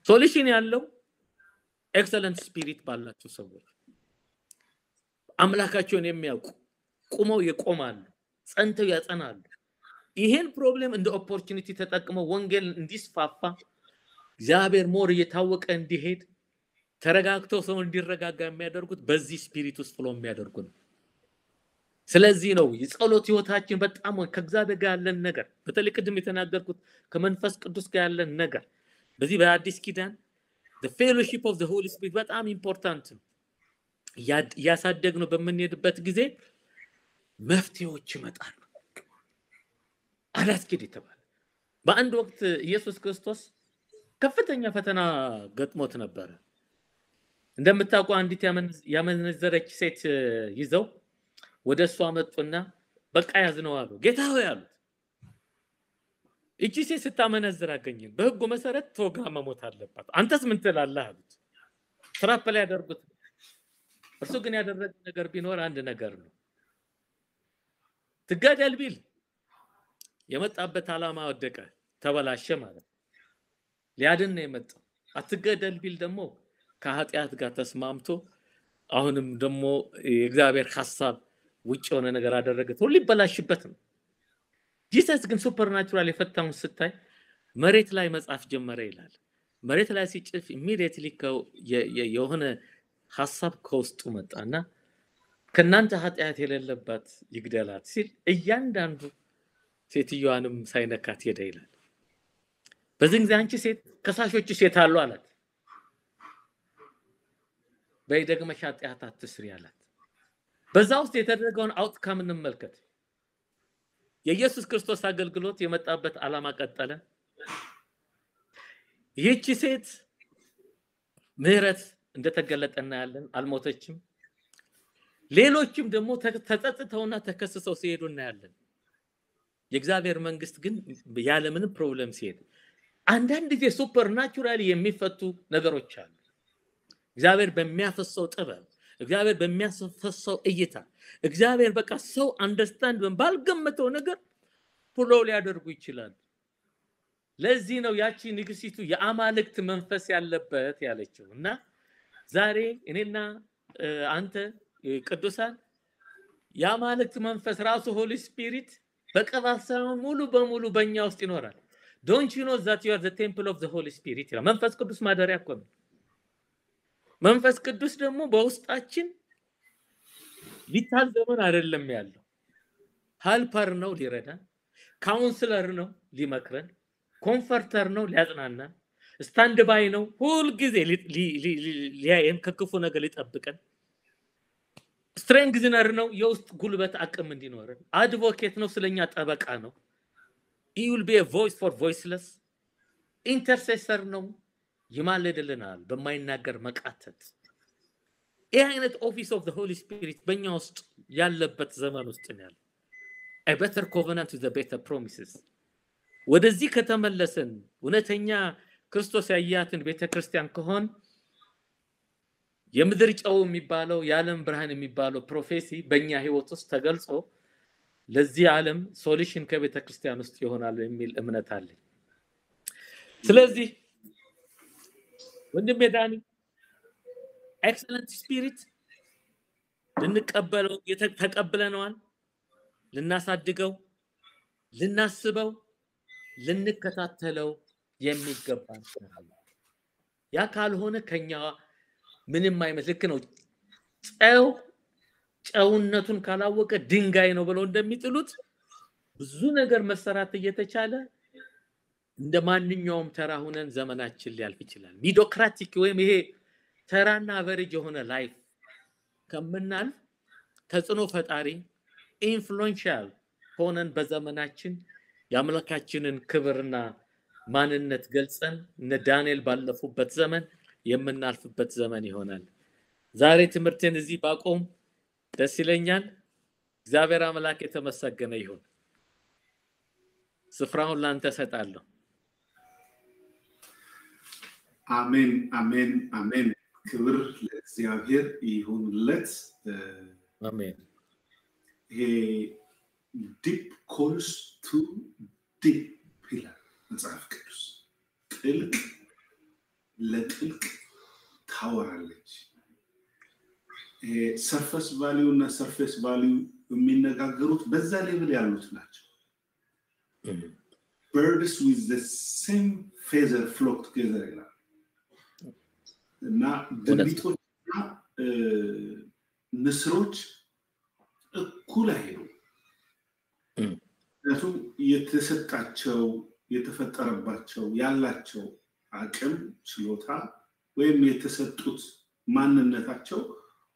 ሶሉሽን ያለው ኤክሰለንት ስፒሪት ባላቸው ሰዎች አምላካቸውን የሚያውቁ ቁመው ይቆማሉ፣ ጸንተው ያጸናሉ። ይሄን ፕሮብሌም እንደ ኦፖርቹኒቲ ተጠቅመው ወንጌል እንዲስፋፋ እግዚአብሔር ሞር እየታወቀ እንዲሄድ ተረጋግተው ሰው እንዲረጋጋ የሚያደርጉት በዚህ ስፒሪት ውስጥ ፍሎ የሚያደርጉ ነው። ስለዚህ ነው የጸሎት ህይወታችን በጣም ከእግዚአብሔር ጋር ያለን ነገር በተለይ ቅድም የተናገርኩት ከመንፈስ ቅዱስ ጋር ያለን ነገር በዚህ በአዲስ ኪዳን the fellowship of the Holy Spirit በጣም ኢምፖርታንት ነው። ያሳደግነው በመንሄድበት ጊዜ መፍትሄዎች ይመጣሉ። አላስኪድ ይተባል። በአንድ ወቅት ኢየሱስ ክርስቶስ ከፍተኛ ፈተና ገጥሞት ነበር። እንደምታውቁ አንዲት ያመነዘረች ሴት ይዘው ወደሷ መጡና በቃ ያዝነው አሉ። ጌታ ሆይ አሉት፣ እቺ ሴት ስታመነዝር አገኘን፣ በህጉ መሰረት ተወግራ መሞት አለባት፣ አንተስ ምን ትላለህ አሉት። ትራፕ ላይ ያደርጉት። እርሱ ግን ያደረገው ነገር ቢኖር አንድ ነገር ነው። ትገደል ቢል የመጣበት ዓላማ ወደቀ፣ ተበላሸ ማለት ሊያድን ነው የመጣው። አትገደል ቢል ደግሞ ከኃጢአት ጋር ተስማምቶ አሁንም ደግሞ የእግዚአብሔር ሐሳብ ውጭ የሆነ ነገር አደረገ፣ ሁሉ ይበላሽበት ነው። ጂሰስ ግን ሱፐርናቹራል የፈታውን ስታይ መሬት ላይ መጻፍ ጀመረ ይላል። መሬት ላይ ሲጽፍ ኢሚዲየትሊ የሆነ ሐሳብ ከውስጡ መጣና ከናንተ ኃጢአት የሌለባት ይግደላት ሲል እያንዳንዱ ሴትዮዋንም ሳይነካት ሄደ ይላል። በዚህ ጊዜ አንቺ ሴት ከሳሾች ሴት አሉ አላት። በይደግመሽ ኃጢአት አትስሪ አላት። በዛ ውስጥ የተደረገውን አውትካም እንመልከት። የኢየሱስ ክርስቶስ አገልግሎት የመጣበት ዓላማ ቀጠለ። ይህች ሴት ምህረት እንደተገለጠና ያለን አልሞተችም። ሌሎችም ደግሞ ተጸጽተውና ተከስሰው ሲሄዱና ያለን የእግዚአብሔር መንግስት ግን ያለ ምንም ፕሮብለም ሲሄድ አንዳንድ ጊዜ ሱፐርናቹራሊ የሚፈቱ ነገሮች አሉ። እግዚአብሔር በሚያፈሰው ጥበብ፣ እግዚአብሔር በሚያፈሰው እይታ፣ እግዚአብሔር በቃ ሰው አንደርስታንድ ባልገመተው ነገር ፍሎ ሊያደርጉ ይችላል። ለዚህ ነው ያቺ ንግስቲቱ የአማልክት መንፈስ ያለበት ያለችው እና ዛሬ እኔና አንተ ቅዱሳን የአማልክት መንፈስ ራሱ ሆሊ ስፒሪት በቀባሳው ሙሉ በሙሉ በእኛ ውስጥ ይኖራል። Don't you know that you are the temple of the Holy Spirit? መንፈስ ቅዱስ ማደሪያ እኮ ነው። መንፈስ ቅዱስ ደግሞ በውስጣችን ሊታዘበን አይደለም ያለው። ሄልፐር ነው ሊረዳን፣ ካውንስለር ነው ሊመክረን፣ ኮምፈርተር ነው ሊያጽናናን፣ ስታንድ ባይ ነው ሁሉ ጊዜ ሊያየን ከክፉ ነገር ሊጠብቀን፣ ስትሬንግዝነር ነው የውስጥ ጉልበት አቅም እንዲኖረን፣ አድቮኬት ነው ስለኛ ጠበቃ ነው። He will be a voice for voiceless, intercessor ነው ይማልድልናል በማይናገር መቃተት። ይህ አይነት ኦፊስ ኦፍ the Holy Spirit በእኛ ውስጥ ያለበት ዘመን ውስጥ ነው ያለው። A better covenant with the better promises. ወደዚህ ከተመለሰን እውነተኛ ክርስቶስ ያያትን ቤተክርስቲያን ከሆን የምድር ጨው የሚባለው የዓለም ብርሃን የሚባለው ፕሮፌሲ በእኛ ህይወት ውስጥ ተገልጾ ለዚህ ዓለም ሶሉሽን ከቤተክርስቲያን ውስጥ ይሆናል የሚል እምነት አለኝ። ስለዚህ ወንድሜ ዳኒ ኤክሰለንት ስፒሪት ልንቀበለው ተቀብለናል፣ ልናሳድገው፣ ልናስበው፣ ልንከታተለው የሚገባ ነው። ያ ካልሆነ ከኛ ምንም አይመስልክ ነው። ጨውነቱን ካላወቀ ድንጋይ ነው ብለው እንደሚጥሉት ብዙ ነገር መሰራት እየተቻለ እንደማንኛውም ተራ ሆነን ዘመናችን ሊያልፍ ይችላል። ሚዶክራቲክ ወይም ይሄ ተራና አቨሬጅ የሆነ ላይፍ ከምናል ተጽዕኖ ፈጣሪ ኢንፍሉዌንሻል ሆነን በዘመናችን ያመለካችንን ክብርና ማንነት ገልጸን እነ ዳንኤል ባለፉበት ዘመን የምናልፍበት ዘመን ይሆናል። ዛሬ ትምህርቴን እዚህ ባቆም ደስ ይለኛል። እግዚአብሔር አምላክ የተመሰገነ ይሁን። ስፍራውን ላንተ ሰጣለሁ። አሜን አሜን አሜን። ክብር ለእግዚአብሔር ይሁንለት። አሜን። ይሄ ዲፕ ኮልስ ቱ ዲፕ ፒላር መጽሐፍ ቅዱስ ጥልቅ ለጥልቅ ታወራለች። ሰርፌስ ቫልዩ እና ሰርፌስ ቫልዩ የሚነጋገሩት በዛ ሌቭል ያሉት ናቸው። birds with the same feather flock together ይላል እና ድንቢጦችና ንስሮች እኩል አይሄዱም። ምክንያቱም የተሰጣቸው የተፈጠረባቸው ያላቸው አቅም ችሎታ ወይም የተሰጡት ማንነታቸው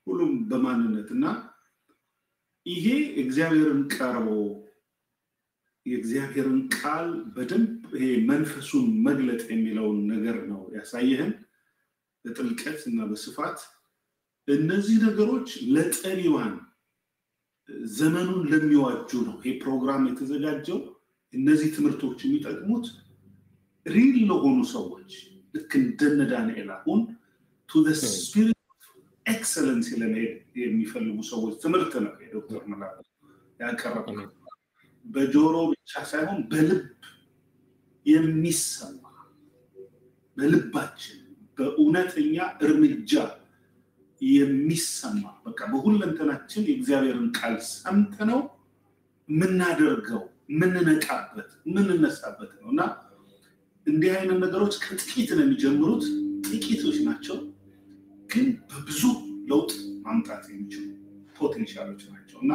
ሁሉም በማንነትና ይሄ እግዚአብሔርን ቀርቦ የእግዚአብሔርን ቃል በደንብ ይሄ መንፈሱን መግለጥ የሚለውን ነገር ነው ያሳየህን በጥልቀት እና በስፋት። እነዚህ ነገሮች ለጠሪዋን ዘመኑን ለሚዋጁ ነው ይሄ ፕሮግራም የተዘጋጀው። እነዚህ ትምህርቶች የሚጠቅሙት ሪል ለሆኑ ሰዎች ልክ እንደ ዳንኤል አሁን to the spirit excellence ለመሄድ የሚፈልጉ ሰዎች ትምህርት ነው ዶክተር መላክ ያቀረበው። በጆሮ ብቻ ሳይሆን በልብ የሚሰማ በልባችን በእውነተኛ እርምጃ የሚሰማ በቃ በሁለንተናችን የእግዚአብሔርን ቃል ሰምተነው ምናደርገው ምንነቃበት ምንነሳበት ነውና እንዲህ አይነት ነገሮች ከጥቂት ነው የሚጀምሩት። ጥቂቶች ናቸው ግን በብዙ ለውጥ ማምጣት የሚችሉ ፖቴንሻሎች ናቸውና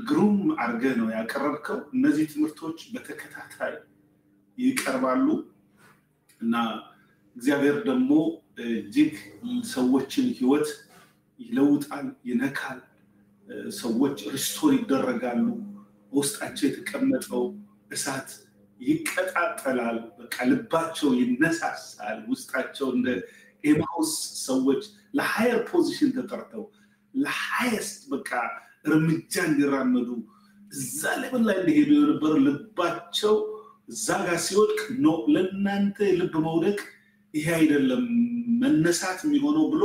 ግሩም አርገህ ነው ያቀረብከው። እነዚህ ትምህርቶች በተከታታይ ይቀርባሉ እና እግዚአብሔር ደግሞ እጅግ ሰዎችን ህይወት ይለውጣል፣ ይነካል። ሰዎች ሪስቶር ይደረጋሉ። ውስጣቸው የተቀመጠው እሳት ይቀጣጠላል። በቃ ልባቸው ይነሳሳል። ውስጣቸው እንደ ኤማውስ ሰዎች ለሃየር ፖዚሽን ተጠርተው ለሃይስት በቃ እርምጃ እንዲራመዱ እዛ ሌቭል ላይ እንዲሄዱ የነበረ ልባቸው እዛ ጋር ሲወድቅ ነው ለእናንተ ልብ መውደቅ ይሄ አይደለም መነሳት የሚሆነው ብሎ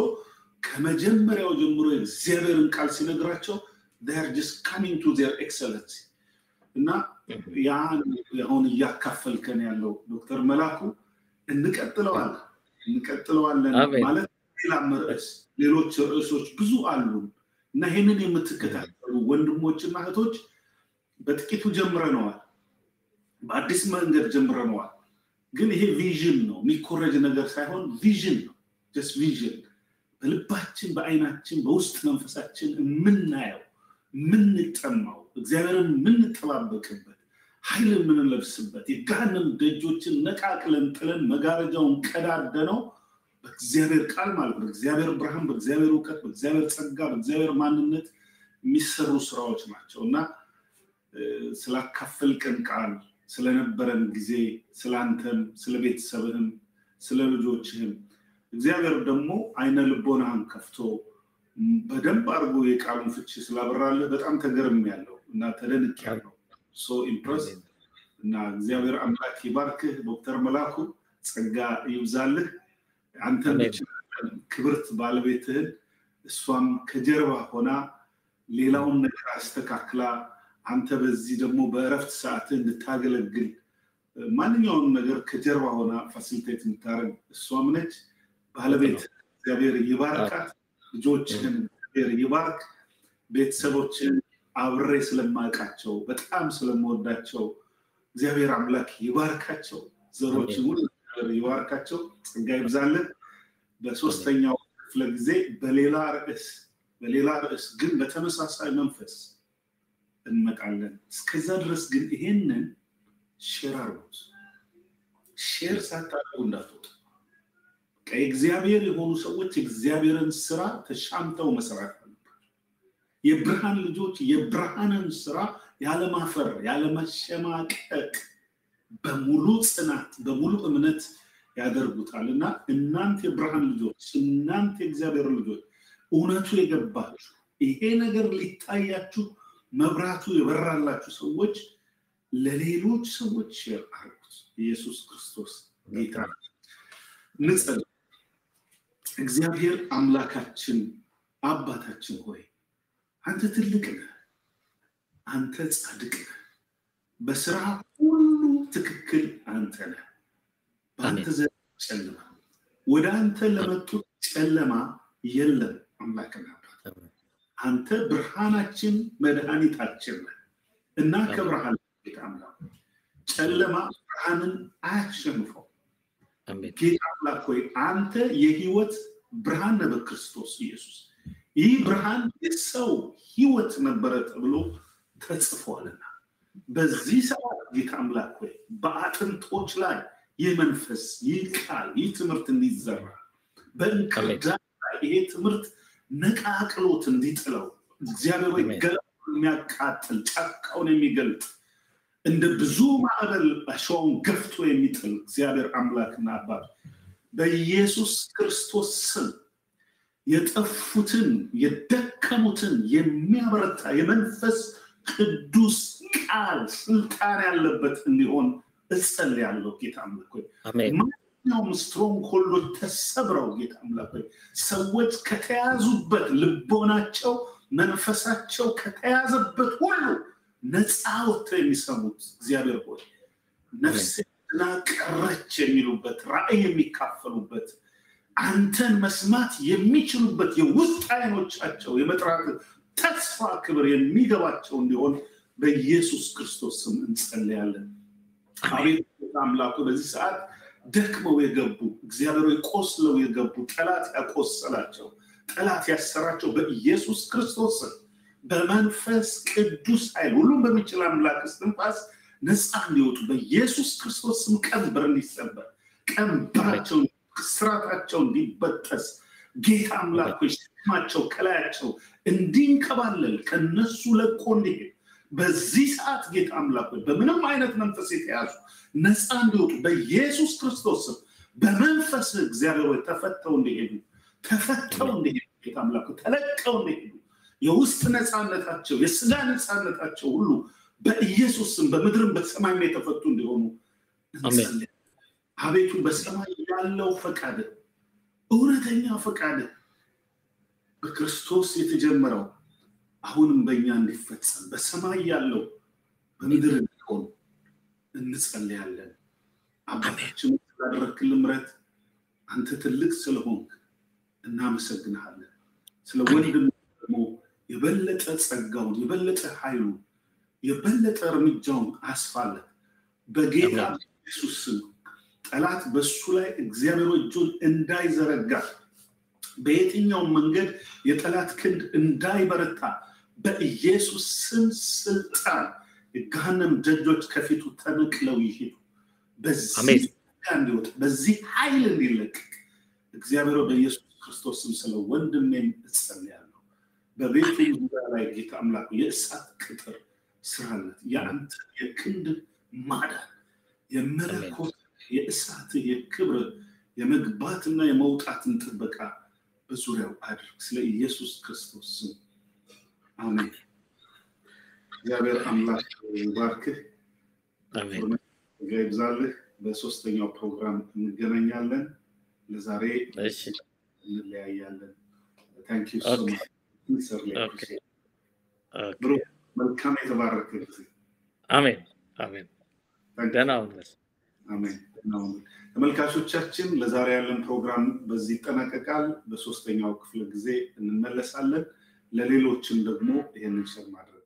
ከመጀመሪያው ጀምሮ እግዚአብሔርን ቃል ሲነግራቸው they are just coming to their excellency እና ያን አሁን እያካፈልከን ያለው ዶክተር መላኩ እንቀጥለዋለን ማለት ሌላም ርዕስ ሌሎች ርዕሶች ብዙ አሉ እና ይሄንን የምትከታተሉ ወንድሞችና እህቶች በጥቂቱ ጀምረነዋል በአዲስ መንገድ ጀምረነዋል ግን ይሄ ቪዥን ነው የሚኮረጅ ነገር ሳይሆን ቪዥን ነው just vision በልባችን በአይናችን በውስጥ መንፈሳችን ምንናየው ምንጠማው እግዚአብሔርን ምንተባበቅበት ኃይል ምንለብስበት የጋንም ደጆችን ነቃቅለን ጥለን መጋረጃውን ቀዳደነው በእግዚአብሔር ቃል ማለት ነው እግዚአብሔር ብርሃን በእግዚአብሔር ዕውቀት በእግዚአብሔር ጸጋ በእግዚአብሔር ማንነት የሚሰሩ ስራዎች ናቸውና ስላካፈልከን ቃል ስለነበረን ጊዜ ስላንተም ስለቤተሰብህም ስለልጆችህም እግዚአብሔር ደግሞ አይነ ልቦናን ከፍቶ በደንብ አርጎ የቃሉን ፍቺ ስላበራለህ በጣም ተገርሜያለሁ እና ተደንቄያለሁ so impressed እና እግዚአብሔር አምላክ ይባርክህ ዶክተር መላኩ ጸጋ ይብዛልህ አንተም ክብርት ባለቤትህን እሷም ከጀርባ ሆና ሌላውን ነገር አስተካክላ አንተ በዚህ ደግሞ በእረፍት ሰዓት እንድታገለግል ማንኛውም ነገር ከጀርባ ሆና ፋሲሊቴት እንድታረግ እሷም ነች ባለቤት እግዚአብሔር ይባርካት ልጆችህን እግዚአብሔር ይባርክ ቤተሰቦችን አብሬ ስለማቃቸው በጣም ስለምወዳቸው እግዚአብሔር አምላክ ይባርካቸው ዘሮችን ሁሉ ይባርካቸው ጸጋ ይብዛልን በሶስተኛው ክፍለ ጊዜ በሌላ ርዕስ ግን በተመሳሳይ መንፈስ እንመጣለን እስከዛ ድረስ ግን ይሄንን ሼር አድርጉት ሼር ሳታደርጉ እንዳትወጡ ከእግዚአብሔር የሆኑ ሰዎች እግዚአብሔርን ስራ ተሻምተው መስራት የብርሃን ልጆች የብርሃንን ስራ ያለማፈር ያለማሸማቀቅ በሙሉ ጽናት በሙሉ እምነት ያደርጉታልና እናንተ የብርሃን ልጆች እናንተ የእግዚአብሔር ልጆች እውነቱ የገባችሁ ይሄ ነገር ሊታያችሁ መብራቱ የበራላችሁ ሰዎች ለሌሎች ሰዎች ሼር አድርጉት ኢየሱስ ክርስቶስ ጌታ ንጸል እግዚአብሔር አምላካችን አባታችን ሆይ አንተ ትልቅ ነህ አንተ ጻድቅ ነህ በስራ ሁሉ ትክክል አንተ ነህ አንተ ጨለማ ወደ አንተ ለመጡ ጨለማ የለም አምላክና አንተ ብርሃናችን መድኃኒታችን ነህ እና ከብርሃን አምላክ ጨለማ ብርሃንን አያሸንፈው አሜን ጌታ አምላክ ሆይ አንተ የህይወት ብርሃን ነህ በክርስቶስ ኢየሱስ ይህ ብርሃን የሰው ህይወት ነበረ ተብሎ ተጽፏልና በዚህ ሰዓት ጌታ አምላክ ሆይ በአጥንቶች ላይ የመንፈስ ይቃል ትምህርት እንዲዘራ በእንቅርዳድ ይሄ ትምህርት ነቃቅሎት እንዲጥለው እግዚአብሔር ወይ ገለውን የሚያቃጥል ጫካውን የሚገልጥ እንደ ብዙ ማዕበል አሸዋውን ገፍቶ የሚጥል እግዚአብሔር አምላክና አባት በኢየሱስ ክርስቶስ ስም የጠፉትን የደከሙትን የሚያበረታ የመንፈስ ቅዱስ ቃል ስልጣን ያለበት እንዲሆን እጸልያለሁ ጌታ አምላክ ሆይ ማንኛውም ስትሮንግ ሆልዶች ተሰብረው ጌታ አምላክ ሆይ ሰዎች ከተያዙበት ልቦናቸው መንፈሳቸው ከተያዘበት ሁሉ ነፃ ወጥተው የሚሰሙት እግዚአብሔር ሆይ ነፍስና ቀረች የሚሉበት ራእይ የሚካፈሉበት አንተን መስማት የሚችሉበት የውስጥ አይኖቻቸው የመጥራት ተስፋ ክብር የሚገባቸው እንዲሆን በኢየሱስ ክርስቶስ ስም እንጸልያለን አቤት አምላክ በዚህ ሰዓት ደክመው የገቡ እግዚአብሔር ቆስለው የገቡ ጠላት ያቆሰላቸው ጠላት ያሰራቸው በኢየሱስ ክርስቶስ በመንፈስ ቅዱስ ኃይል ሁሉም በሚችል አምላክ እስትንፋስ ነፃ እንዲወጡ በኢየሱስ ክርስቶስ ስም ቀንበር እንዲሰበር ቀንበራቸው ስራታቸው እንዲበጠስ ጌታ አምላክ ሸክማቸው ከላያቸው እንዲንከባለል ከነሱ ለቆ እንዲሄድ በዚህ ሰዓት ጌታ አምላክ በምንም አይነት መንፈስ የተያዙ ነፃ እንዲወጡ በኢየሱስ ክርስቶስ በመንፈስ እግዚአብሔር ተፈተው እንዲሄዱ ጌታ አምላክ ተለቀው እንዲሄዱ የውስጥ ነፃነታቸው የስጋ ነፃነታቸው ሁሉ በኢየሱስ ስም በምድርም በሰማይም የተፈቱ እንዲሆኑ አሜን አቤቱ በሰማይ ያለው ፈቃድ እውነተኛ ፈቃድ በክርስቶስ የተጀመረው አሁንም በእኛ እንዲፈጸም በሰማይ ያለው በምድር እንዲሆን እንጸልያለን። አባታችን ስላደረክልን ምሕረት አንተ ትልቅ ስለሆንክ እናመሰግንሃለን። ስለ ወንድም ደግሞ የበለጠ ጸጋውን የበለጠ ኃይሉን የበለጠ እርምጃውን አስፋለት በጌታ ኢየሱስ ስም። ጠላት በሱ ላይ እግዚአብሔር እጁን እንዳይዘረጋ በየትኛው መንገድ የጠላት ክንድ እንዳይበረታ በኢየሱስ ስም ስልጣን የገሃነም ደጆች ከፊቱ ተነቅለው ይሄዱ። በዚህ እንዲወጣ በዚህ ኃይል እንዲለቀቅ እግዚአብሔር በኢየሱስ ክርስቶስ ስም ስለ ወንድሜም እጸልያለሁ። በቤቱ ዙሪያ ላይ ጌታ አምላክ የእሳት ቅጥር ስራለት። የአንተ የክንድ ማዳን የመለኮት የእሳት የክብር የመግባትና የመውጣትን ጥበቃ በዙሪያው አድርግ ስለ ኢየሱስ ክርስቶስ ስም አሜን። እግዚአብሔር አምላክ ይባርክህ። አሜን። ይብዛልህ። በሶስተኛው ፕሮግራም እንገናኛለን። ለዛሬ እንለያያለን። ታንክ ዩ ሶ ማች። መልካም የተባረከ ጊዜ። አሜን አሜን። ደህና ሁኑ። አሜን። ተመልካቾቻችን ለዛሬ ያለን ፕሮግራም በዚህ ይጠናቀቃል። በሶስተኛው ክፍለ ጊዜ እንመለሳለን። ለሌሎችም ደግሞ ይሄንን ሸር ማድረግ